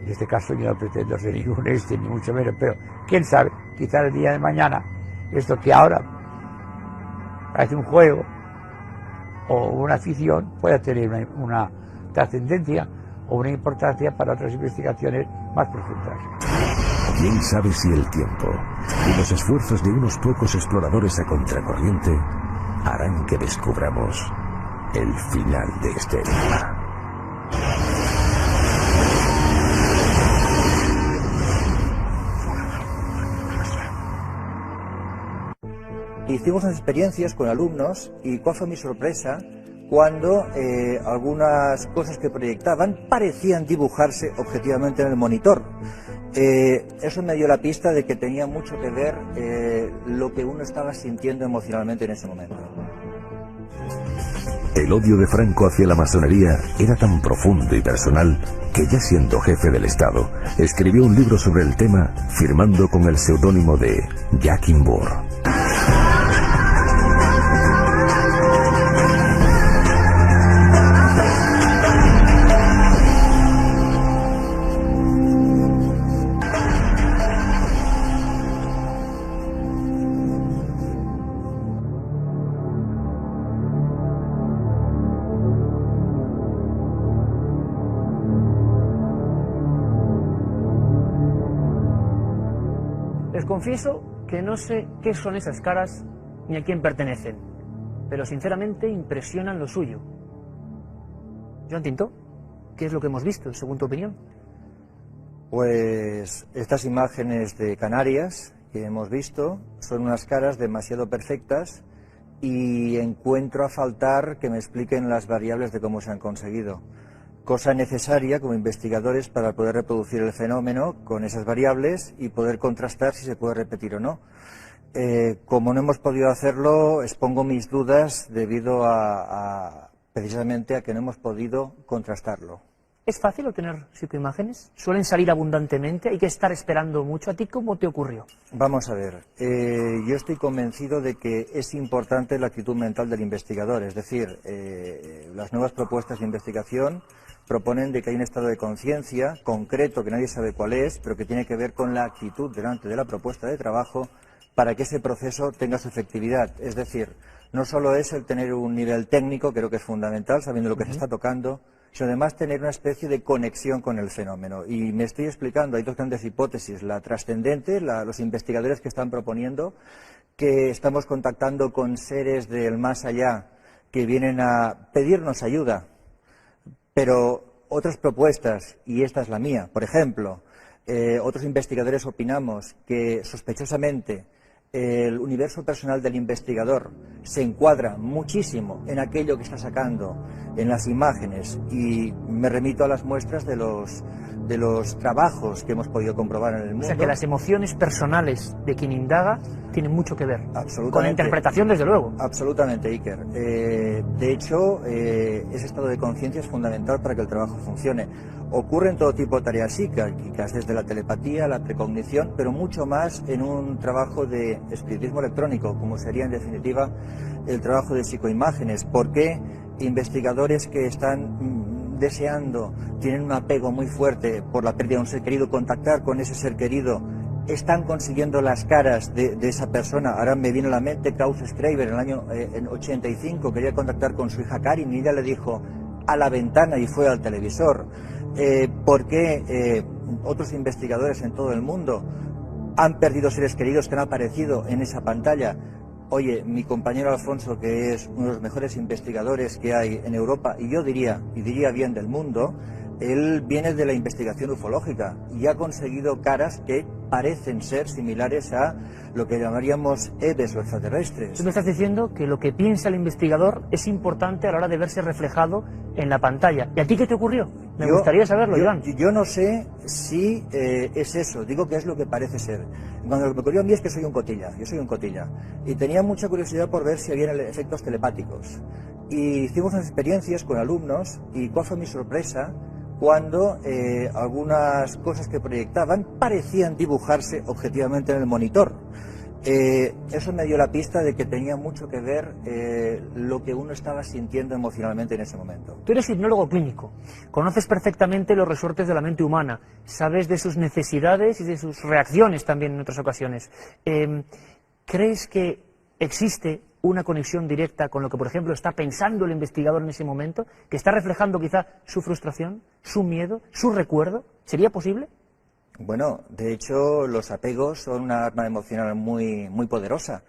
En este caso yo no pretendo ser ningún Einstein, ni mucho menos, pero quién sabe, quizá el día de mañana, esto que ahora parece un juego o una afición, pueda tener una trascendencia o una importancia para otras investigaciones más profundas. ¿Quién sabe si el tiempo y los esfuerzos de unos pocos exploradores a contracorriente harán que descubramos el final de este enigma? Hicimos unas experiencias con alumnos y cuál fue mi sorpresa cuando algunas cosas que proyectaban parecían dibujarse objetivamente en el monitor. Eso me dio la pista de que tenía mucho que ver lo que uno estaba sintiendo emocionalmente en ese momento. El odio de Franco hacia la masonería era tan profundo y personal que, ya siendo jefe del Estado, escribió un libro sobre el tema firmando con el seudónimo de Jacques Imbourg. Les confieso que no sé qué son esas caras ni a quién pertenecen, pero sinceramente impresionan lo suyo. Joan Tinto, ¿qué es lo que hemos visto, según tu opinión? Pues estas imágenes de Canarias que hemos visto son unas caras demasiado perfectas y encuentro a faltar que me expliquen las variables de cómo se han conseguido. Cosa necesaria como investigadores para poder reproducir el fenómeno con esas variables y poder contrastar si se puede repetir o no. Como no hemos podido hacerlo, expongo mis dudas debido precisamente a que no hemos podido contrastarlo. ¿Es fácil obtener psicoimágenes? ¿Suelen salir abundantemente? ¿Hay que estar esperando mucho? ¿A ti cómo te ocurrió? Vamos a ver, yo estoy convencido de que es importante la actitud mental del investigador, es decir, las nuevas propuestas de investigación proponen de que hay un estado de conciencia concreto que nadie sabe cuál es, pero que tiene que ver con la actitud delante de la propuesta de trabajo para que ese proceso tenga su efectividad. Es decir, no solo es el tener un nivel técnico, creo que es fundamental, sabiendo lo que se está tocando, sino además tener una especie de conexión con el fenómeno. Y me estoy explicando, hay dos grandes hipótesis, la trascendente, los investigadores que están proponiendo que estamos contactando con seres del más allá que vienen a pedirnos ayuda, pero otras propuestas, y esta es la mía, por ejemplo, otros investigadores opinamos que sospechosamente el universo personal del investigador se encuadra muchísimo en aquello que está sacando en las imágenes, y me remito a las muestras de los trabajos que hemos podido comprobar en el mundo. O sea que las emociones personales de quien indaga tienen mucho que ver. Absolutamente. Con la interpretación, desde luego. Absolutamente, Iker. De hecho, ese estado de conciencia es fundamental para que el trabajo funcione. Ocurre en todo tipo de tareas psíquicas, desde la telepatía, la precognición, pero mucho más en un trabajo de espiritismo electrónico, como sería en definitiva el trabajo de psicoimágenes. ¿Por qué investigadores que están deseando, tienen un apego muy fuerte por la pérdida de un ser querido, contactar con ese ser querido, están consiguiendo las caras de esa persona? Ahora me viene a la mente Klaus Schreiber en el año 85, quería contactar con su hija Karin y ella le dijo a la ventana y fue al televisor. ¿Por qué otros investigadores en todo el mundo han perdido seres queridos que han aparecido en esa pantalla? Oye, mi compañero Alfonso, que es uno de los mejores investigadores que hay en Europa, y yo diría bien del mundo, él viene de la investigación ufológica y ha conseguido caras que parecen ser similares a lo que llamaríamos EVEs o extraterrestres. Tú me estás diciendo que lo que piensa el investigador es importante a la hora de verse reflejado en la pantalla. ¿Y a ti qué te ocurrió? Me gustaría saberlo, Joan. Yo no sé si es eso, digo que es lo que parece ser. Cuando lo que me ocurrió a mí es que soy un cotilla, yo soy un cotilla, y tenía mucha curiosidad por ver si había efectos telepáticos. Y hicimos unas experiencias con alumnos, y ¿cuál fue mi sorpresa? Cuando algunas cosas que proyectaban parecían dibujarse objetivamente en el monitor. Eso me dio la pista de que tenía mucho que ver lo que uno estaba sintiendo emocionalmente en ese momento. Tú eres hipnólogo clínico, conoces perfectamente los resortes de la mente humana, sabes de sus necesidades y de sus reacciones también en otras ocasiones. ¿Crees que existe una conexión directa con lo que, por ejemplo, está pensando el investigador en ese momento, que está reflejando quizá su frustración, su miedo, su recuerdo? ¿Sería posible? Bueno, de hecho, los apegos son una arma emocional muy poderosa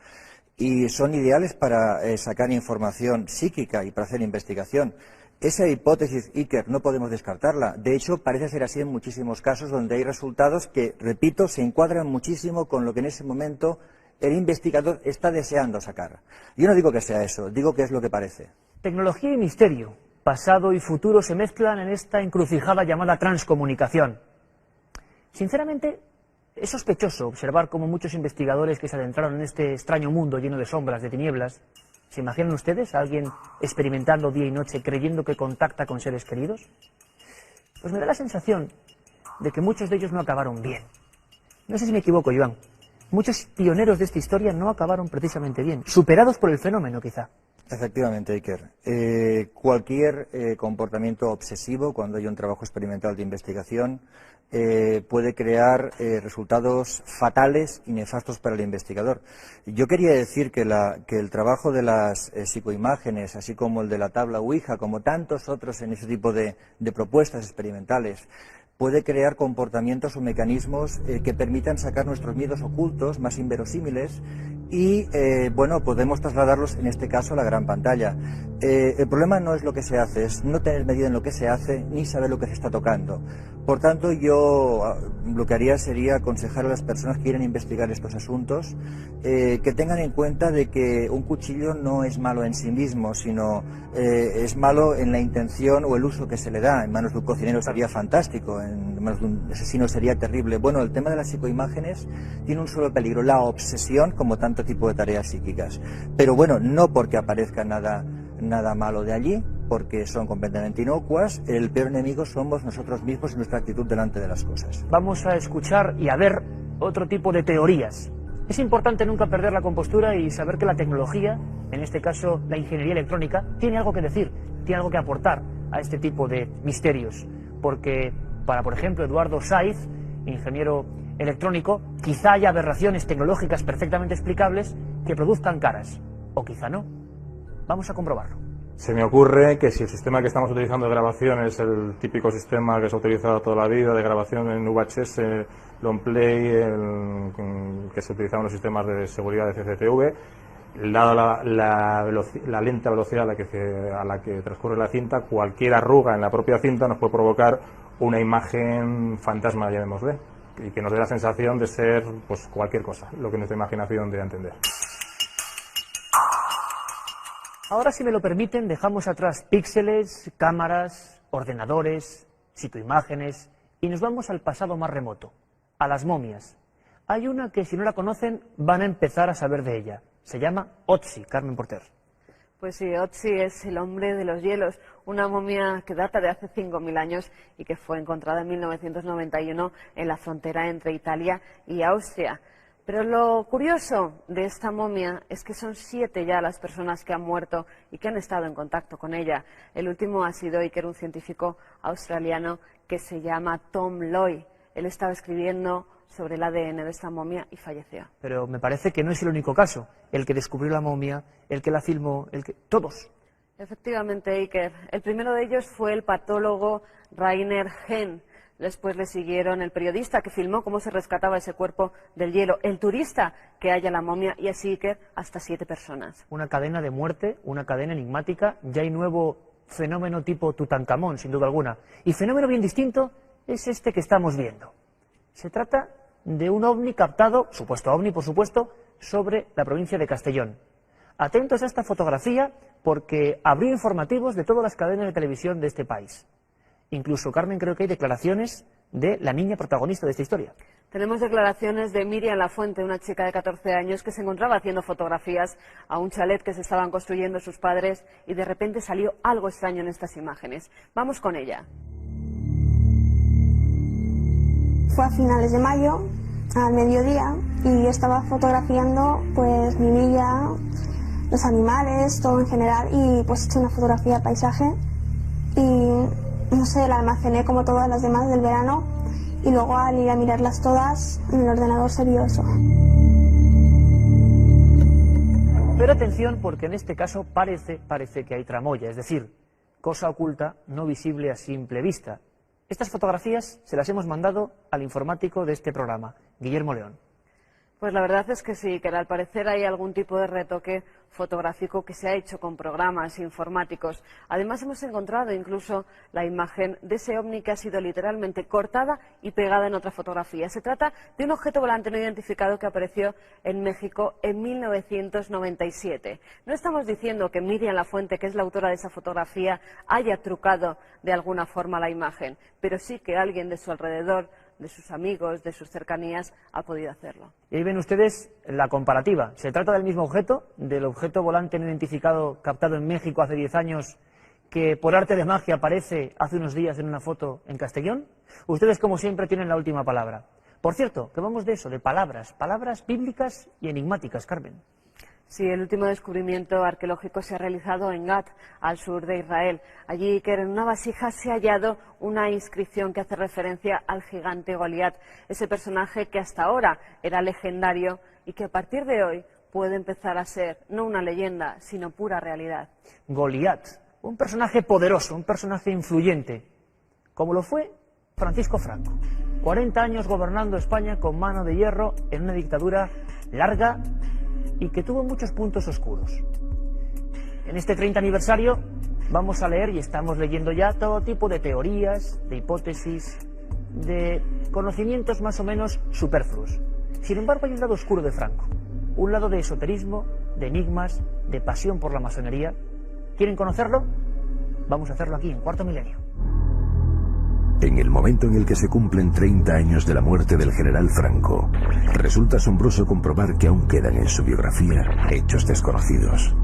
y son ideales para sacar información psíquica y para hacer investigación. Esa hipótesis, Iker, no podemos descartarla. De hecho, parece ser así en muchísimos casos donde hay resultados que, repito, se encuadran muchísimo con lo que en ese momento el investigador está deseando sacar. Yo no digo que sea eso, digo que es lo que parece. Tecnología y misterio, pasado y futuro se mezclan en esta encrucijada llamada transcomunicación. Sinceramente, es sospechoso observar cómo muchos investigadores que se adentraron en este extraño mundo lleno de sombras, de tinieblas, ¿Se imaginan ustedes a alguien experimentando día y noche creyendo que contacta con seres queridos? Pues me da la sensación de que muchos de ellos no acabaron bien. No sé si me equivoco, Joan. Muchos pioneros de esta historia no acabaron precisamente bien, superados por el fenómeno quizá. Efectivamente, Iker. Cualquier comportamiento obsesivo, cuando hay un trabajo experimental de investigación, puede crear resultados fatales y nefastos para el investigador. Yo quería decir que el trabajo de las psicoimágenes, así como el de la tabla Ouija, como tantos otros en ese tipo de propuestas experimentales, puede crear comportamientos o mecanismos que permitan sacar nuestros miedos ocultos, más inverosímiles, y bueno, podemos trasladarlos en este caso a la gran pantalla. El problema no es lo que se hace, es no tener medida en lo que se hace ni saber lo que se está tocando. Por tanto, yo lo que haría sería aconsejar a las personas que quieren investigar estos asuntos que tengan en cuenta de que un cuchillo no es malo en sí mismo, sino es malo en la intención o el uso que se le da. En manos de un cocinero sería fantástico, en manos de un asesino sería terrible. Bueno, el tema de las psicoimágenes tiene un solo peligro, la obsesión, como tanto tipo de tareas psíquicas. Pero bueno, no porque aparezca nada malo de allí, porque son completamente inocuas. El peor enemigo somos nosotros mismos y nuestra actitud delante de las cosas. Vamos a escuchar y a ver otro tipo de teorías. Es importante nunca perder la compostura y saber que la tecnología, en este caso la ingeniería electrónica, tiene algo que decir, tiene algo que aportar a este tipo de misterios. Porque para, por ejemplo, Eduardo Saiz, ingeniero electrónico, quizá haya aberraciones tecnológicas perfectamente explicables que produzcan caras, o quizá no. Vamos a comprobarlo. Se me ocurre que si el sistema que estamos utilizando de grabación es el típico sistema que se ha utilizado toda la vida de grabación en VHS, long play, que se utilizaban los sistemas de seguridad de CCTV, dada la lenta velocidad a la que transcurre la cinta, cualquier arruga en la propia cinta nos puede provocar una imagen fantasma, llamémosle, y que nos dé la sensación de ser pues cualquier cosa, lo que nuestra imaginación dé a entender. Ahora, si me lo permiten, dejamos atrás píxeles, cámaras, ordenadores, psicoimágenes y nos vamos al pasado más remoto, a las momias. Hay una que, si no la conocen, van a empezar a saber de ella. Se llama Otzi, Carmen Porter. Pues sí, Otzi es el hombre de los hielos, una momia que data de hace 5.000 años y que fue encontrada en 1991 en la frontera entre Italia y Austria. Pero lo curioso de esta momia es que son 7 ya las personas que han muerto y que han estado en contacto con ella. El último ha sido Iker, un científico australiano que se llama Tom Loy. Él estaba escribiendo sobre el ADN de esta momia y falleció. Pero me parece que no es el único caso. El que descubrió la momia, el que la filmó, todos. Efectivamente, Iker. El primero de ellos fue el patólogo Rainer Henn. Después le siguieron el periodista que filmó cómo se rescataba ese cuerpo del hielo, el turista que halla la momia y así, Iker, hasta 7 personas. Una cadena de muerte, una cadena enigmática. Ya hay nuevo fenómeno tipo Tutankamón, sin duda alguna. Y fenómeno bien distinto es este que estamos viendo. Se trata de un ovni captado, supuesto ovni por supuesto, sobre la provincia de Castellón. Atentos a esta fotografía porque abrió informativos de todas las cadenas de televisión de este país. Incluso, Carmen, creo que hay declaraciones de la niña protagonista de esta historia. Tenemos declaraciones de Miriam Lafuente, una chica de 14 años que se encontraba haciendo fotografías a un chalet que se estaban construyendo sus padres y de repente salió algo extraño en estas imágenes. Vamos con ella. Fue a finales de mayo, al mediodía, y estaba fotografiando pues mi villa, los animales, todo en general, y pues he hecho una fotografía paisaje y no sé, la almacené como todas las demás del verano y luego al ir a mirarlas todas en el ordenador se vio eso. Pero atención porque en este caso parece que hay tramoya, es decir, cosa oculta, no visible a simple vista. Estas fotografías se las hemos mandado al informático de este programa, Guillermo León. Pues la verdad es que sí, que al parecer hay algún tipo de retoque fotográfico que se ha hecho con programas informáticos. Además hemos encontrado incluso la imagen de ese ovni que ha sido literalmente cortada y pegada en otra fotografía. Se trata de un objeto volante no identificado que apareció en México en 1997. No estamos diciendo que Miriam Lafuente, que es la autora de esa fotografía, haya trucado de alguna forma la imagen, pero sí que alguien de su alrededor de sus amigos, de sus cercanías, ha podido hacerlo. Y ahí ven ustedes la comparativa. Se trata del mismo objeto, del objeto volante no identificado captado en México hace 10 años, que por arte de magia aparece hace unos días en una foto en Castellón. Ustedes, como siempre, tienen la última palabra. Por cierto, que vamos de eso, de palabras bíblicas y enigmáticas, Carmen. Sí, el último descubrimiento arqueológico se ha realizado en Gat, al sur de Israel. Allí, que en una vasija se ha hallado una inscripción que hace referencia al gigante Goliat, ese personaje que hasta ahora era legendario y que a partir de hoy puede empezar a ser no una leyenda, sino pura realidad. Goliat, un personaje poderoso, un personaje influyente, como lo fue Francisco Franco. 40 años gobernando España con mano de hierro en una dictadura larga y que tuvo muchos puntos oscuros. En este 30 aniversario vamos a leer, y estamos leyendo ya, todo tipo de teorías, de hipótesis, de conocimientos más o menos superfluos. Sin embargo, hay un lado oscuro de Franco, un lado de esoterismo, de enigmas, de pasión por la masonería. ¿Quieren conocerlo? Vamos a hacerlo aquí, en Cuarto Milenio. En el momento en el que se cumplen 30 años de la muerte del general Franco, resulta asombroso comprobar que aún quedan en su biografía hechos desconocidos,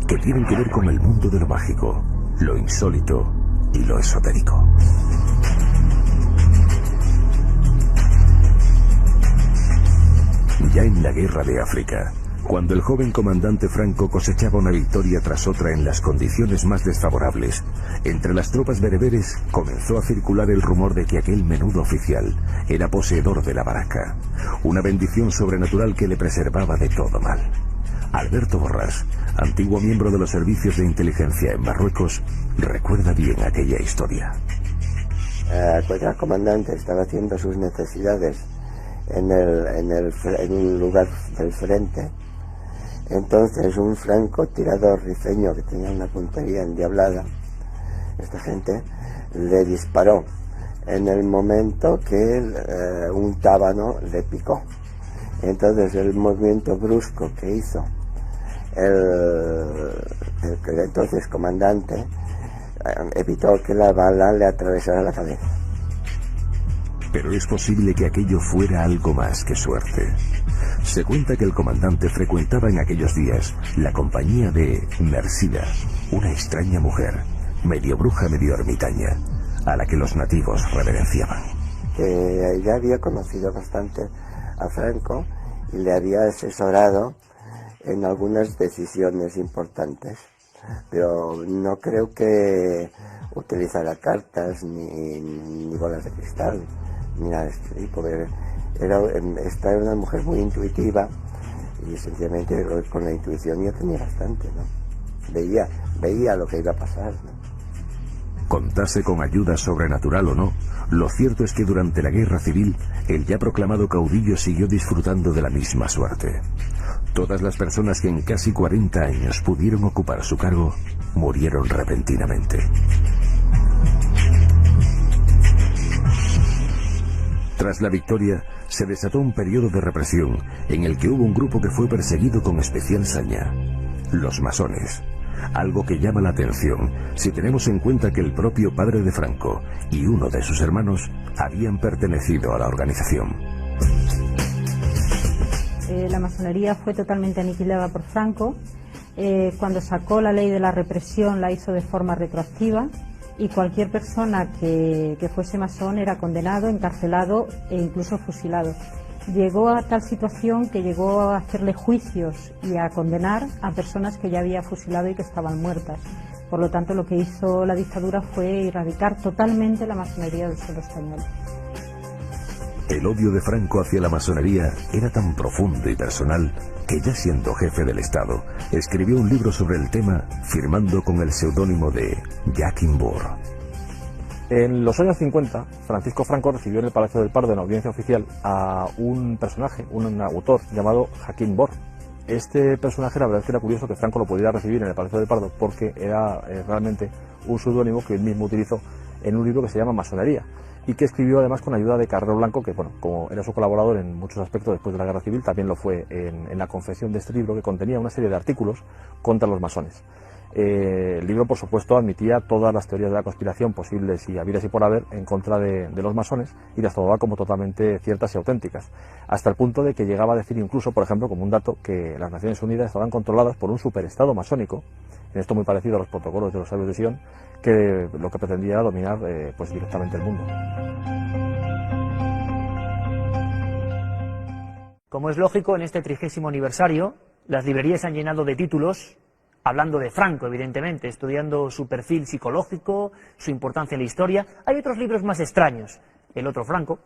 que tienen que ver con el mundo de lo mágico, lo insólito y lo esotérico. Ya en la Guerra de África, cuando el joven comandante Franco cosechaba una victoria tras otra en las condiciones más desfavorables, entre las tropas bereberes comenzó a circular el rumor de que aquel menudo oficial era poseedor de la baraca, una bendición sobrenatural que le preservaba de todo mal. Alberto Borrás, antiguo miembro de los servicios de inteligencia en Marruecos, recuerda bien aquella historia. Pues el comandante estaba haciendo sus necesidades en un lugar del frente. Entonces un francotirador rifeño que tenía una puntería endiablada, esta gente, le disparó en el momento que un tábano le picó. Entonces el movimiento brusco que hizo el entonces comandante evitó que la bala le atravesara la cabeza. Pero es posible que aquello fuera algo más que suerte. Se cuenta que el comandante frecuentaba en aquellos días la compañía de Mersida, una extraña mujer, medio bruja, medio ermitaña, a la que los nativos reverenciaban. Ya había conocido bastante a Franco y le había asesorado en algunas decisiones importantes, pero no creo que utilizara cartas ni bolas de cristal ni nada de este tipo. Esta era una mujer muy intuitiva y sencillamente con la intuición ya tenía bastante, ¿no? Veía lo que iba a pasar, ¿no? Contase con ayuda sobrenatural o no, lo cierto es que durante la guerra civil el ya proclamado caudillo siguió disfrutando de la misma suerte. Todas las personas que en casi 40 años pudieron ocupar su cargo murieron repentinamente. Tras la victoria, se desató un periodo de represión en el que hubo un grupo que fue perseguido con especial saña: los masones. Algo que llama la atención si tenemos en cuenta que el propio padre de Franco y uno de sus hermanos habían pertenecido a la organización. La masonería fue totalmente aniquilada por Franco. Cuando sacó la ley de la represión la hizo de forma retroactiva, y cualquier persona que fuese masón era condenado, encarcelado e incluso fusilado. Llegó a tal situación que llegó a hacerle juicios y a condenar a personas que ya había fusilado y que estaban muertas. Por lo tanto, lo que hizo la dictadura fue erradicar totalmente la masonería del suelo español. El odio de Franco hacia la masonería era tan profundo y personal que, ya siendo jefe del Estado, escribió un libro sobre el tema, firmando con el seudónimo de Joachim Bohr. En los años 50, Francisco Franco recibió en el Palacio del Pardo, en audiencia oficial, a un personaje, un autor llamado Joachim Bohr. Este personaje, la verdad es que era curioso que Franco lo pudiera recibir en el Palacio del Pardo, porque era realmente un seudónimo que él mismo utilizó en un libro que se llama Masonería, y que escribió además con ayuda de Carrero Blanco, que, bueno, como era su colaborador en muchos aspectos después de la Guerra Civil, también lo fue en la confección de este libro, que contenía una serie de artículos contra los masones. El libro, por supuesto, admitía todas las teorías de la conspiración posibles y habidas y por haber en contra de los masones y las tomaba como totalmente ciertas y auténticas, hasta el punto de que llegaba a decir incluso, por ejemplo, como un dato, que las Naciones Unidas estaban controladas por un superestado masónico, en esto muy parecido a los protocolos de los sabios de Sion, que lo que pretendía era dominar pues directamente el mundo. Como es lógico, en este 30º aniversario, las librerías se han llenado de títulos hablando de Franco, evidentemente, estudiando su perfil psicológico, su importancia en la historia. Hay otros libros más extraños, El otro Franco,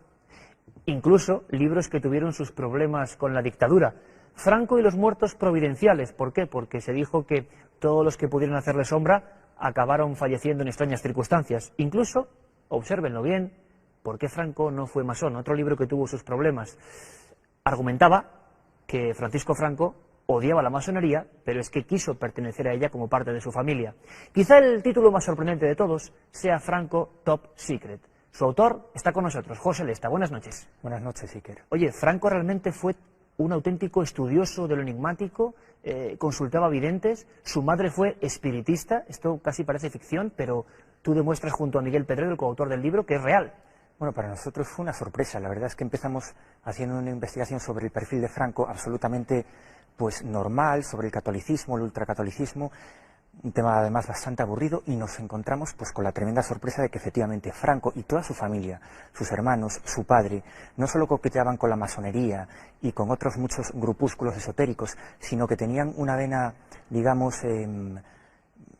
incluso libros que tuvieron sus problemas con la dictadura. Franco y los muertos providenciales, ¿por qué? Porque se dijo que todos los que pudieron hacerle sombra acabaron falleciendo en extrañas circunstancias. Incluso, obsérvenlo bien, ¿por qué Franco no fue masón? Otro libro que tuvo sus problemas. Argumentaba que Francisco Franco odiaba la masonería, pero es que quiso pertenecer a ella como parte de su familia. Quizá el título más sorprendente de todos sea Franco Top Secret. Su autor está con nosotros, José Lesta. Buenas noches. Buenas noches, Iker. Oye, ¿Franco realmente fue un auténtico estudioso de lo enigmático? ¿Consultaba videntes? ¿Su madre fue espiritista? Esto casi parece ficción, pero tú demuestras junto a Miguel Pedrero, el coautor del libro, que es real. Bueno, para nosotros fue una sorpresa. La verdad es que empezamos haciendo una investigación sobre el perfil de Franco absolutamente pues normal, sobre el catolicismo, el ultracatolicismo, un tema además bastante aburrido, y nos encontramos pues con la tremenda sorpresa de que efectivamente Franco y toda su familia, sus hermanos, su padre, no solo coqueteaban con la masonería y con otros muchos grupúsculos esotéricos, sino que tenían una vena, digamos,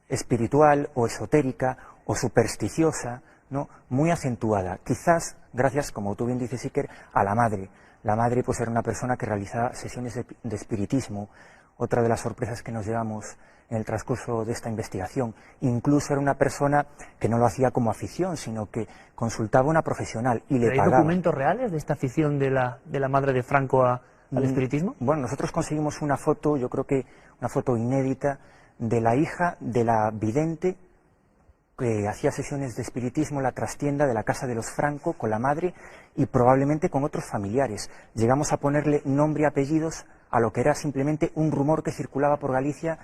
espiritual o esotérica o supersticiosa, ¿no?, muy acentuada, quizás gracias, como tú bien dices, Iker, a la madre. La madre pues era una persona que realizaba sesiones de espiritismo. Otra de las sorpresas que nos llevamos en el transcurso de esta investigación, incluso era una persona que no lo hacía como afición, sino que consultaba a una profesional y le pagaba. ¿Hay documentos reales de esta afición de la madre de Franco al espiritismo? Bueno, nosotros conseguimos una foto, yo creo que una foto inédita, de la hija de la vidente que hacía sesiones de espiritismo en la trastienda de la casa de los Franco con la madre y probablemente con otros familiares. Llegamos a ponerle nombre y apellidos a lo que era simplemente un rumor que circulaba por Galicia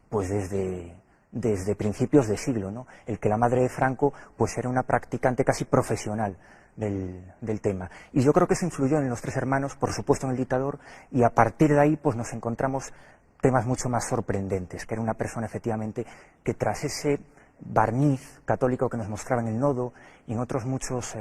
pues desde principios de siglo, ¿no? El que la madre de Franco pues era una practicante casi profesional del tema. Y yo creo que eso influyó en los tres hermanos, por supuesto en el dictador, y a partir de ahí pues nos encontramos temas mucho más sorprendentes, que era una persona efectivamente que tras ese barniz católico que nos mostraba en el nodo y en otros muchos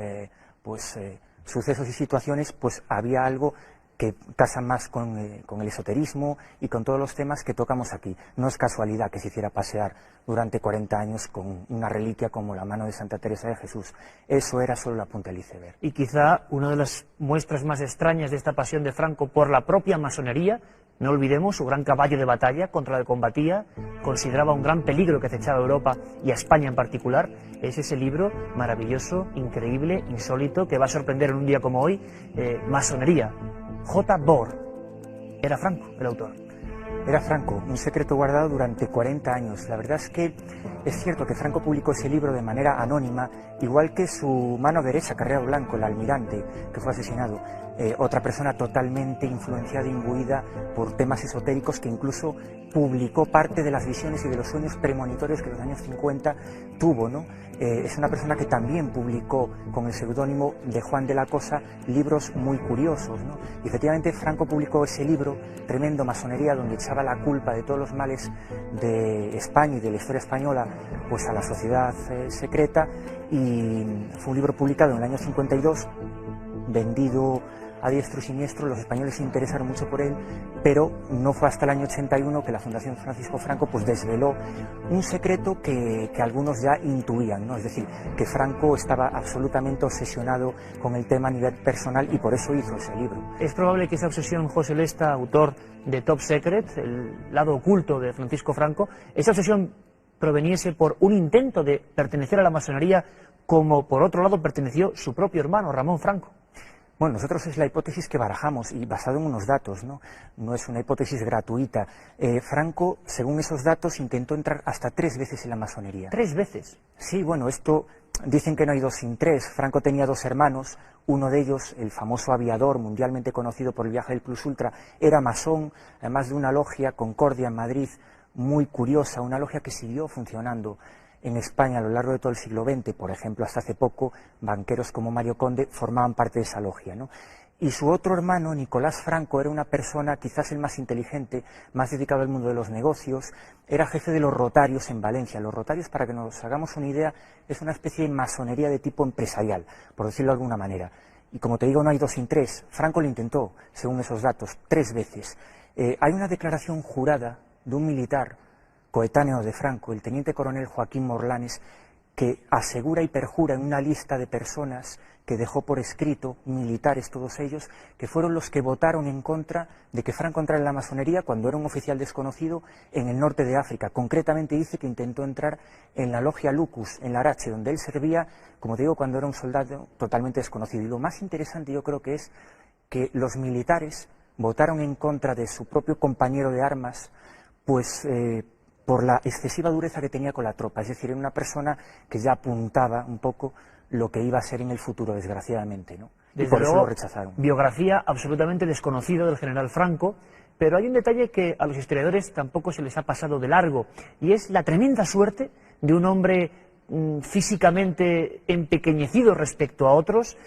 sucesos y situaciones, pues había algo que casa más con el esoterismo y con todos los temas que tocamos aquí. No es casualidad que se hiciera pasear durante 40 años con una reliquia como la mano de Santa Teresa de Jesús. Eso era solo la punta del iceberg. Y quizá una de las muestras más extrañas de esta pasión de Franco por la propia masonería, no olvidemos su gran caballo de batalla contra el que combatía, consideraba un gran peligro que acechaba a Europa y a España en particular, es ese libro maravilloso, increíble, insólito, que va a sorprender en un día como hoy, Masonería. J. Bohr. Era Franco el autor. Era Franco, un secreto guardado durante 40 años. La verdad es que es cierto que Franco publicó ese libro de manera anónima, igual que su mano derecha, Carrero Blanco, el almirante, que fue asesinado. Otra persona totalmente influenciada e imbuida por temas esotéricos, que incluso publicó parte de las visiones y de los sueños premonitorios que en los años 50 tuvo, ¿no? Es una persona que también publicó con el seudónimo de Juan de la Cosa libros muy curiosos, ¿no? Y efectivamente Franco publicó ese libro tremendo, Masonería, donde echaba la culpa de todos los males de España y de la historia española pues a la sociedad secreta, y fue un libro publicado en el año 52, vendido a diestro y siniestro. Los españoles se interesaron mucho por él, pero no fue hasta el año 81 que la Fundación Francisco Franco pues desveló un secreto que algunos ya intuían, ¿no? Es decir, que Franco estaba absolutamente obsesionado con el tema a nivel personal y por eso hizo ese libro. Es probable que esa obsesión, José Lesta, autor de Top Secret, el lado oculto de Francisco Franco, esa obsesión proveniese por un intento de pertenecer a la masonería, como por otro lado perteneció su propio hermano, Ramón Franco. Bueno, nosotros es la hipótesis que barajamos y basado en unos datos, ¿no? No es una hipótesis gratuita. Franco, según esos datos, intentó entrar hasta 3 veces en la masonería. ¿3 veces? Sí, bueno, esto dicen que no hay 2 sin 3. Franco tenía 2 hermanos, uno de ellos, el famoso aviador mundialmente conocido por el viaje del Plus Ultra, era masón, además de una logia, Concordia, en Madrid, muy curiosa, una logia que siguió funcionando en España a lo largo de todo el siglo XX. Por ejemplo, hasta hace poco, banqueros como Mario Conde formaban parte de esa logia, ¿no? Y su otro hermano, Nicolás Franco, era una persona quizás el más inteligente, más dedicado al mundo de los negocios, era jefe de los Rotarios en Valencia. Los Rotarios, para que nos hagamos una idea, es una especie de masonería de tipo empresarial, por decirlo de alguna manera. Y como te digo, no hay dos sin tres. Franco lo intentó, según esos datos, 3 veces. Hay una declaración jurada de un militar coetáneo de Franco, el teniente coronel Joaquín Morlanes, que asegura y perjura en una lista de personas que dejó por escrito, militares todos ellos, que fueron los que votaron en contra de que Franco entrara en la masonería cuando era un oficial desconocido en el norte de África. Concretamente dice que intentó entrar en la logia Lucus, en Larache, donde él servía, como te digo, cuando era un soldado totalmente desconocido. Y lo más interesante yo creo que es que los militares votaron en contra de su propio compañero de armas, pues por la excesiva dureza que tenía con la tropa. Es decir, era una persona que ya apuntaba un poco lo que iba a ser en el futuro, desgraciadamente, ¿no? Y por eso lo rechazaron. Biografía absolutamente desconocida del general Franco, pero hay un detalle que a los historiadores tampoco se les ha pasado de largo, y es la tremenda suerte de un hombre físicamente empequeñecido respecto a otros,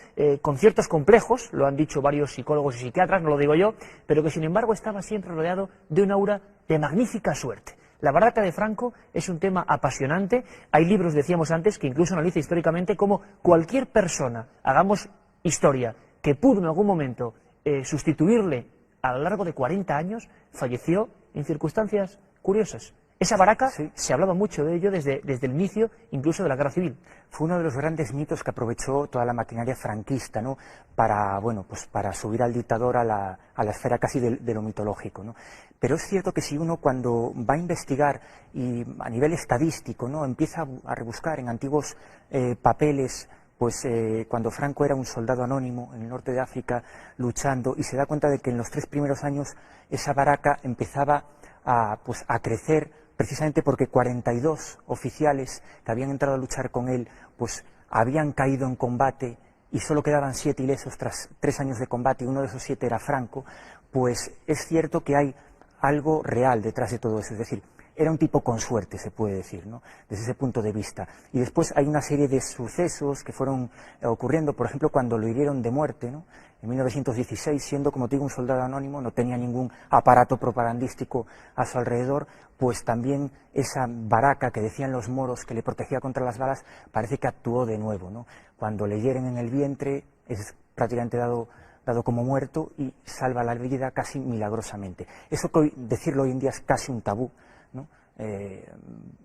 con ciertos complejos, lo han dicho varios psicólogos y psiquiatras, no lo digo yo, pero que sin embargo estaba siempre rodeado de un aura de magnífica suerte. La barraca de Franco es un tema apasionante. Hay libros, decíamos antes, que incluso analiza históricamente cómo cualquier persona, hagamos historia, que pudo en algún momento sustituirle a lo largo de 40 años, falleció en circunstancias curiosas. Esa barraca, se hablaba mucho de ello desde el inicio, incluso de la Guerra Civil. Fue uno de los grandes mitos que aprovechó toda la maquinaria franquista, ¿no? Para, bueno, pues para subir al dictador a la esfera casi de lo mitológico, ¿no? Pero es cierto que si uno cuando va a investigar y a nivel estadístico, ¿no?, empieza a rebuscar en antiguos papeles, pues cuando Franco era un soldado anónimo en el norte de África luchando, y se da cuenta de que en los 3 primeros años esa barraca empezaba a crecer, precisamente porque 42 oficiales que habían entrado a luchar con él, pues habían caído en combate y solo quedaban 7 ilesos tras 3 años de combate, y uno de esos 7 era Franco. Pues es cierto que hay algo real detrás de todo eso, es decir, era un tipo con suerte, se puede decir, ¿no?, desde ese punto de vista. Y después hay una serie de sucesos que fueron ocurriendo, por ejemplo, cuando lo hirieron de muerte, ¿no?, en 1916, siendo, como te digo, un soldado anónimo, no tenía ningún aparato propagandístico a su alrededor, pues también esa barraca que decían los moros que le protegía contra las balas, parece que actuó de nuevo, ¿no? Cuando le hieren en el vientre, es prácticamente dado como muerto y salva la vida casi milagrosamente. Eso que decirlo hoy en día es casi un tabú, ¿no?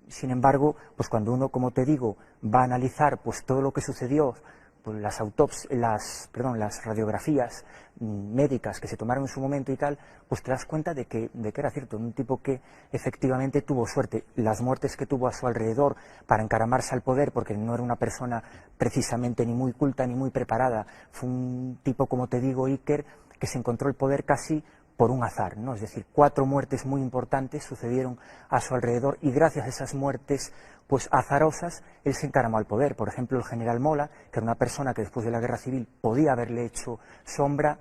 Sin embargo, pues cuando uno, como te digo, va a analizar pues todo lo que sucedió, pues las radiografías médicas que se tomaron en su momento y tal, pues te das cuenta de que era cierto, un tipo que efectivamente tuvo suerte. Las muertes que tuvo a su alrededor para encaramarse al poder, porque no era una persona precisamente ni muy culta ni muy preparada, fue un tipo, como te digo, Iker, que se encontró el poder casi por un azar, ¿no? Es decir, 4 muertes muy importantes sucedieron a su alrededor, y gracias a esas muertes pues azarosas, él se encaramó al poder. Por ejemplo, el general Mola, que era una persona que después de la Guerra Civil podía haberle hecho sombra,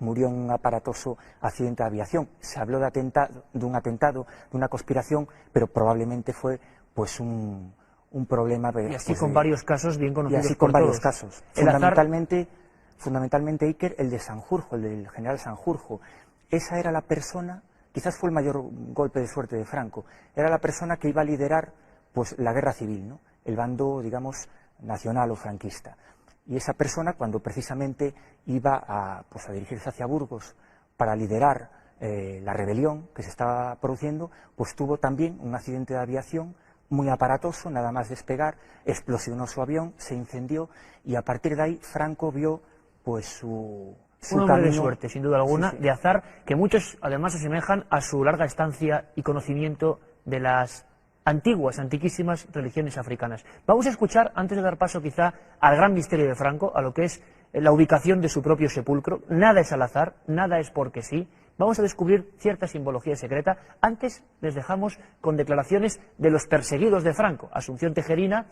murió en un aparatoso accidente de aviación. Se habló de un atentado, de una conspiración, pero probablemente fue pues un problema. Y así con varios casos bien conocidos. Y así con varios casos. Fundamentalmente, Iker, el de Sanjurjo, el del general Sanjurjo. Esa era la persona, quizás fue el mayor golpe de suerte de Franco, era la persona que iba a liderar pues la guerra civil, ¿no?, el bando, digamos, nacional o franquista. Y esa persona, cuando precisamente iba a dirigirse hacia Burgos para liderar la rebelión que se estaba produciendo, pues tuvo también un accidente de aviación muy aparatoso, nada más despegar, explosionó su avión, se incendió, y a partir de ahí Franco vio pues su un hombre de suerte, sin duda alguna, de azar, que muchos además asemejan a su larga estancia y conocimiento de las antiquísimas religiones africanas. Vamos a escuchar, antes de dar paso quizá al gran misterio de Franco, a lo que es la ubicación de su propio sepulcro. Nada es al azar, nada es porque sí. Vamos a descubrir cierta simbología secreta. Antes les dejamos con declaraciones de los perseguidos de Franco. Asunción Tejerina,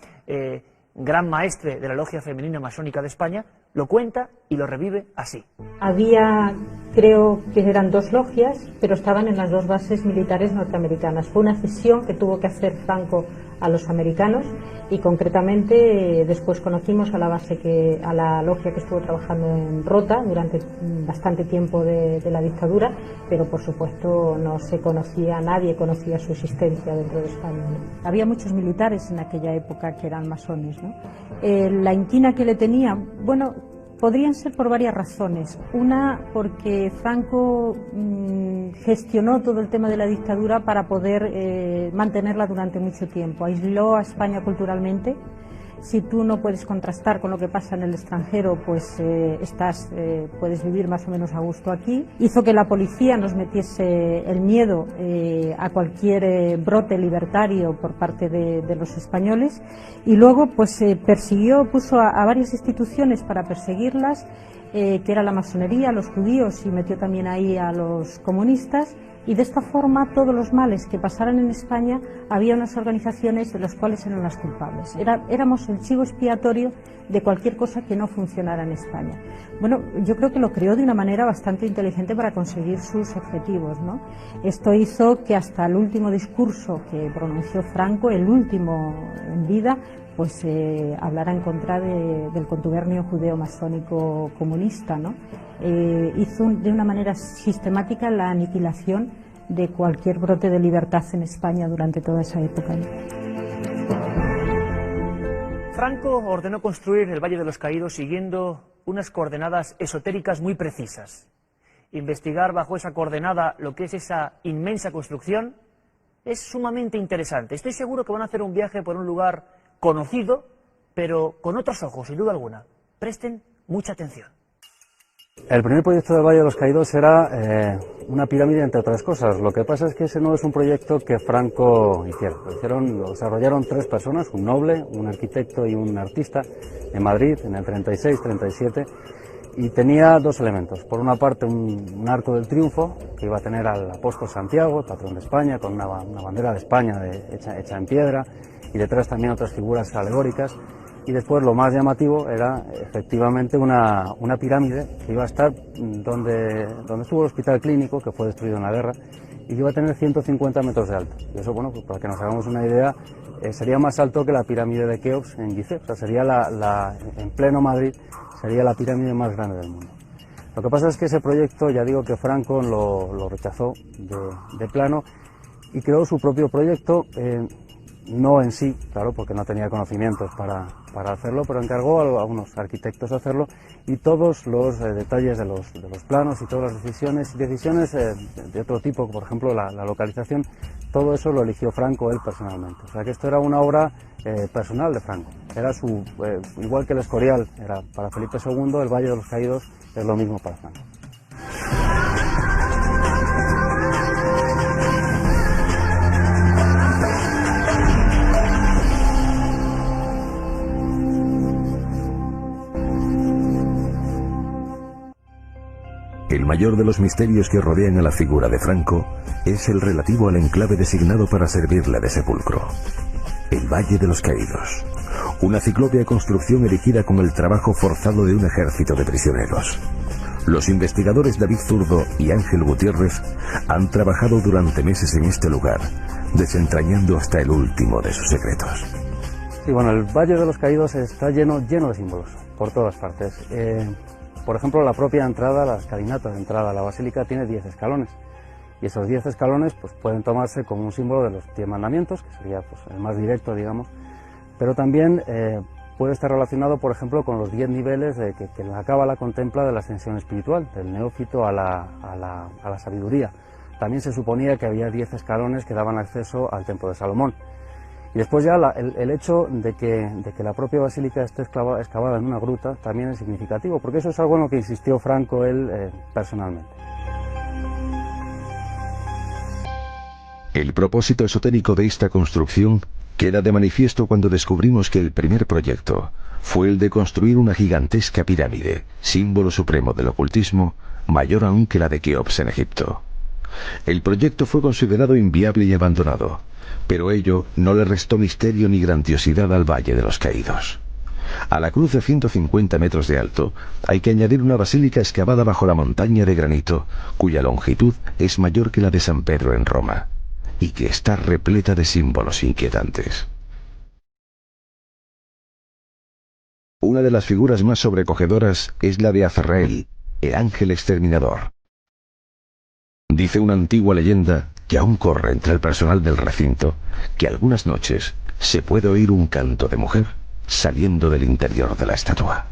gran maestre de la logia femenina masónica de España, lo cuenta y lo revive así. Había, creo que eran 2 logias, pero estaban en las 2 bases militares norteamericanas. Fue una cesión que tuvo que hacer Franco a los americanos y concretamente después conocimos a la logia que estuvo trabajando en Rota durante bastante tiempo de la dictadura, pero por supuesto no se conocía, nadie conocía su existencia dentro de España, ¿no? Había muchos militares en aquella época que eran masones, ¿no? La inquina que le tenía, bueno, podrían ser por varias razones. Una, porque Franco gestionó todo el tema de la dictadura para poder mantenerla durante mucho tiempo. Aisló a España culturalmente. Si tú no puedes contrastar con lo que pasa en el extranjero, pues puedes vivir más o menos a gusto aquí. Hizo que la policía nos metiese el miedo a cualquier brote libertario por parte de los españoles, y luego pues persiguió, puso a varias instituciones para perseguirlas, que era la masonería, los judíos, y metió también ahí a los comunistas. Y de esta forma todos los males que pasaran en España había unas organizaciones de las cuales eran las culpables. Éramos el chivo expiatorio de cualquier cosa que no funcionara en España. Bueno, yo creo que lo creó de una manera bastante inteligente para conseguir sus objetivos, ¿no? Esto hizo que hasta el último discurso que pronunció Franco, el último en vida, pues hablara en contra del contubernio judeo-masónico comunista, ¿no? Hizo de una manera sistemática la aniquilación de cualquier brote de libertad en España durante toda esa época, ¿no? Franco ordenó construir el Valle de los Caídos siguiendo unas coordenadas esotéricas muy precisas. Investigar bajo esa coordenada lo que es esa inmensa construcción es sumamente interesante. Estoy seguro que van a hacer un viaje por un lugar conocido, pero con otros ojos, sin duda alguna. Presten mucha atención. El primer proyecto del Valle de los Caídos era una pirámide, entre otras cosas. Lo que pasa es que ese no es un proyecto que Franco hiciera. Lo desarrollaron 3 personas, un noble, un arquitecto y un artista, en Madrid, en el 36-37, y tenía 2 elementos. Por una parte, un arco del triunfo, que iba a tener al apóstol Santiago, el patrón de España, con una bandera de España hecha en piedra, y detrás también otras figuras alegóricas. Y después lo más llamativo era efectivamente una pirámide que iba a estar donde estuvo el hospital clínico, que fue destruido en la guerra, y que iba a tener 150 metros de alto. Y eso, bueno, pues para que nos hagamos una idea, sería más alto que la pirámide de Keops en Gizeh. O sea, sería en pleno Madrid, sería la pirámide más grande del mundo. Lo que pasa es que ese proyecto, ya digo que Franco lo rechazó de plano y creó su propio proyecto. No en sí, claro, porque no tenía conocimientos para hacerlo, pero encargó a unos arquitectos hacerlo, y todos los detalles de los planos y todas las decisiones de otro tipo, por ejemplo la localización, todo eso lo eligió Franco él personalmente. O sea que esto era una obra personal de Franco. Era igual que el Escorial era para Felipe II, el Valle de los Caídos es lo mismo para Franco. El mayor de los misterios que rodean a la figura de Franco es el relativo al enclave designado para servirle de sepulcro, el Valle de los Caídos, una ciclópea construcción erigida con el trabajo forzado de un ejército de prisioneros. Los investigadores David Zurdo y Ángel Gutiérrez han trabajado durante meses en este lugar, desentrañando hasta el último de sus secretos. Sí, bueno, el Valle de los Caídos está lleno de símbolos, por todas partes. Por ejemplo, la propia entrada, la escalinata de entrada a la basílica tiene 10 escalones, y esos 10 escalones pues, pueden tomarse como un símbolo de los 10 mandamientos, que sería pues, el más directo, digamos, pero también puede estar relacionado, por ejemplo, con los 10 niveles que la Cábala contempla de la ascensión espiritual, del neófito a la sabiduría. También se suponía que había 10 escalones que daban acceso al templo de Salomón. Y después ya el hecho de que la propia basílica esté excavada en una gruta también es significativo, porque eso es algo en lo que insistió Franco él personalmente. El propósito esotérico de esta construcción queda de manifiesto cuando descubrimos que el primer proyecto fue el de construir una gigantesca pirámide, símbolo supremo del ocultismo, mayor aún que la de Keops en Egipto. El proyecto fue considerado inviable y abandonado, pero ello no le restó misterio ni grandiosidad al Valle de los Caídos. A la cruz de 150 metros de alto hay que añadir una basílica excavada bajo la montaña de granito, cuya longitud es mayor que la de San Pedro en Roma, y que está repleta de símbolos inquietantes. Una de las figuras más sobrecogedoras es la de Azrael, el ángel exterminador. Dice una antigua leyenda que aún corre entre el personal del recinto que algunas noches se puede oír un canto de mujer saliendo del interior de la estatua.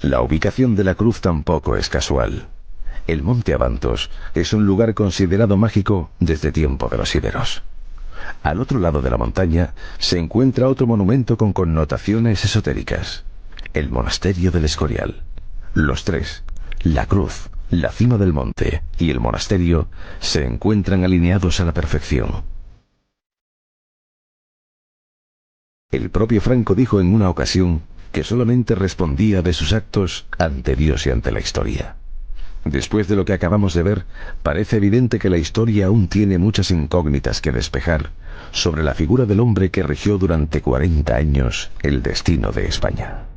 La ubicación de la cruz tampoco es casual. El monte Abantos es un lugar considerado mágico desde tiempo de los íberos. Al otro lado de la montaña se encuentra otro monumento con connotaciones esotéricas: el monasterio del Escorial. Los tres, la cruz, la cima del monte y el monasterio, se encuentran alineados a la perfección. El propio Franco dijo en una ocasión que solamente respondía de sus actos ante Dios y ante la historia. Después de lo que acabamos de ver, parece evidente que la historia aún tiene muchas incógnitas que despejar sobre la figura del hombre que rigió durante 40 años el destino de España.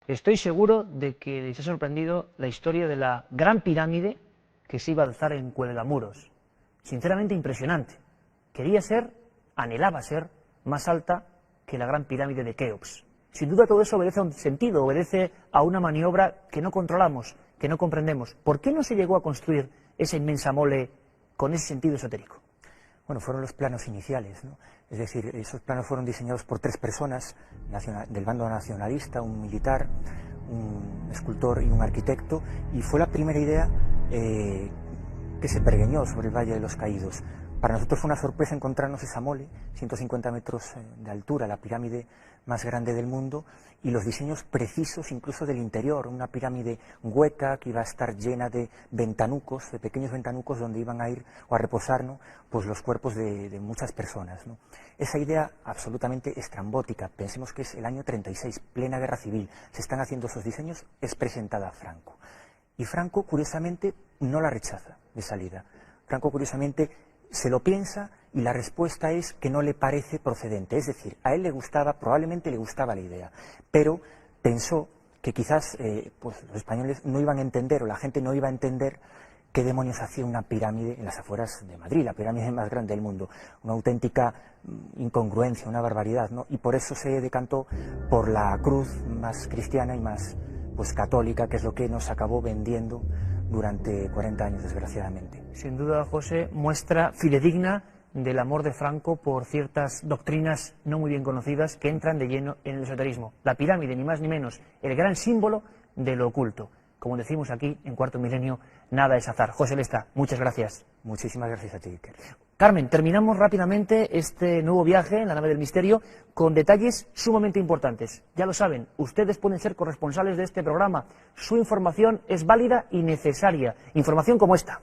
Estoy seguro de que les ha sorprendido la historia de la Gran Pirámide que se iba a alzar en Cuelgamuros. Sinceramente impresionante. Quería ser, anhelaba ser, más alta que la Gran Pirámide de Keops. Sin duda todo eso obedece a un sentido, obedece a una maniobra que no controlamos, que no comprendemos. ¿Por qué no se llegó a construir esa inmensa mole con ese sentido esotérico? Bueno, fueron los planos iniciales, ¿no? Es decir, esos planos fueron diseñados por 3 personas del bando nacionalista, un militar, un escultor y un arquitecto, y fue la primera idea que se pergeñó sobre el Valle de los Caídos. Para nosotros fue una sorpresa encontrarnos esa mole, 150 metros de altura, la pirámide más grande del mundo, y los diseños precisos incluso del interior, una pirámide hueca que iba a estar llena de ventanucos, de pequeños ventanucos donde iban a ir o a reposar, ¿no?, pues los cuerpos de muchas personas, ¿no? Esa idea absolutamente estrambótica, pensemos que es el año 36, plena guerra civil, se están haciendo esos diseños, es presentada a Franco. Y Franco, curiosamente, no la rechaza de salida. Franco, curiosamente, se lo piensa y la respuesta es que no le parece procedente. Es decir, a él le gustaba, probablemente le gustaba la idea, pero pensó que quizás pues los españoles no iban a entender, o la gente no iba a entender, qué demonios hacía una pirámide en las afueras de Madrid, la pirámide más grande del mundo. Una auténtica incongruencia, una barbaridad, ¿no? Y por eso se decantó por la cruz más cristiana y más pues católica, que es lo que nos acabó vendiendo durante 40 años, desgraciadamente. Sin duda, José, muestra fidedigna del amor de Franco por ciertas doctrinas no muy bien conocidas que entran de lleno en el esoterismo. La pirámide, ni más ni menos, el gran símbolo de lo oculto. Como decimos aquí, en Cuarto Milenio, nada es azar. José Lesta, muchas gracias. Muchísimas gracias a ti, Iker. Carmen, terminamos rápidamente este nuevo viaje en la nave del misterio con detalles sumamente importantes. Ya lo saben, ustedes pueden ser corresponsales de este programa. Su información es válida y necesaria. Información como esta.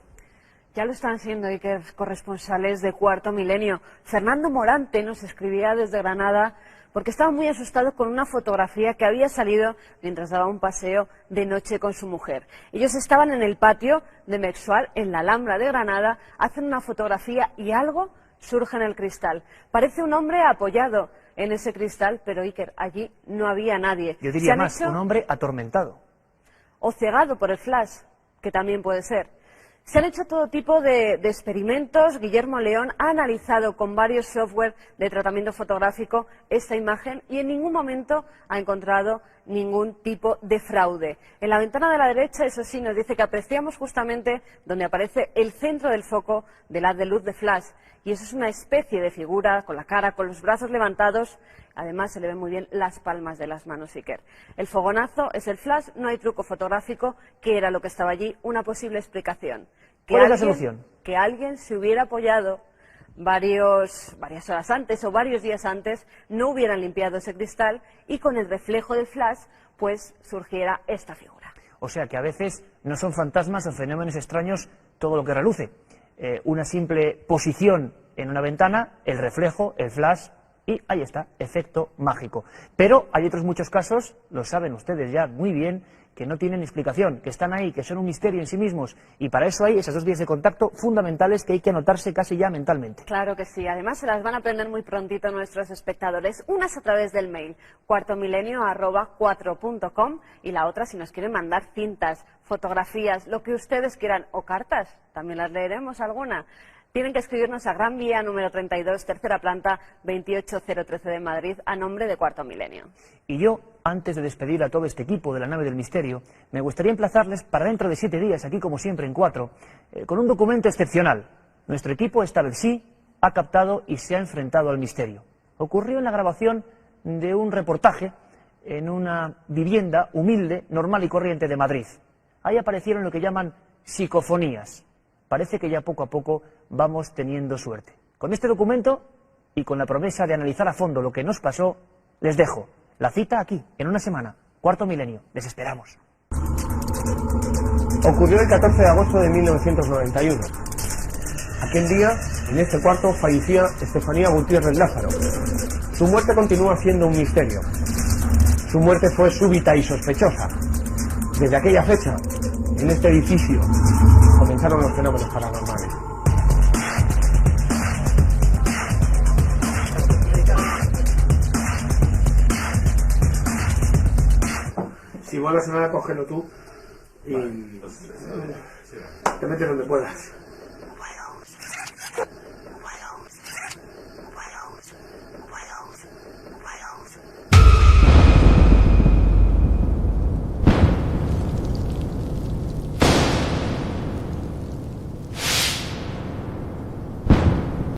Ya lo están siendo, Iker, corresponsales de Cuarto Milenio. Fernando Morante nos escribía desde Granada porque estaba muy asustado con una fotografía que había salido mientras daba un paseo de noche con su mujer. Ellos estaban en el patio de Mexual, en la Alhambra de Granada, hacen una fotografía y algo surge en el cristal. Parece un hombre apoyado en ese cristal, pero Iker, allí no había nadie. Yo diría más, un hombre atormentado. O cegado por el flash, que también puede ser. Se han hecho todo tipo de experimentos. Guillermo León ha analizado con varios software de tratamiento fotográfico esta imagen y en ningún momento ha encontrado ningún tipo de fraude. En la ventana de la derecha, eso sí, nos dice que apreciamos justamente donde aparece el centro del foco del haz de luz de flash. Y eso es una especie de figura con la cara, con los brazos levantados. Además, se le ven muy bien las palmas de las manos, Iker. El fogonazo es el flash, no hay truco fotográfico. ¿Qué era lo que estaba allí? Una posible explicación. ¿Cuál es la solución? Que alguien se hubiera apoyado varias horas antes o varios días antes, no hubieran limpiado ese cristal y con el reflejo del flash, pues surgiera esta figura. O sea que a veces no son fantasmas o fenómenos extraños todo lo que reluce. Una simple posición en una ventana, el reflejo, el flash, Y ahí está, efecto mágico. Pero hay otros muchos casos, lo saben ustedes ya muy bien, que no tienen explicación, que están ahí, que son un misterio en sí mismos. Y para eso hay esas dos vías de contacto fundamentales que hay que anotarse casi ya mentalmente. Claro que sí. Además se las van a aprender muy prontito nuestros espectadores. Una es a través del mail, cuartomilenio@4.com, y la otra si nos quieren mandar cintas, fotografías, lo que ustedes quieran, o cartas. También las leeremos alguna. Tienen que escribirnos a Gran Vía número 32, tercera planta, 28013 de Madrid, a nombre de Cuarto Milenio. Y yo, antes de despedir a todo este equipo de la nave del misterio, me gustaría emplazarles para dentro de 7 días, aquí como siempre en 4, con un documento excepcional. Nuestro equipo esta vez sí ha captado y se ha enfrentado al misterio. Ocurrió en la grabación de un reportaje en una vivienda humilde, normal y corriente de Madrid. Ahí aparecieron lo que llaman psicofonías. Parece que ya poco a poco vamos teniendo suerte. Con este documento y con la promesa de analizar a fondo lo que nos pasó, les dejo la cita aquí, en una semana, Cuarto Milenio. Les esperamos. Ocurrió el 14 de agosto de 1991. Aquel día, en este cuarto, fallecía Estefanía Gutiérrez Lázaro. Su muerte continúa siendo un misterio. Su muerte fue súbita y sospechosa. Desde aquella fecha, en este edificio, comenzaron los fenómenos paranormales. Si vuelves a nada, cógelo tú y te metes donde puedas.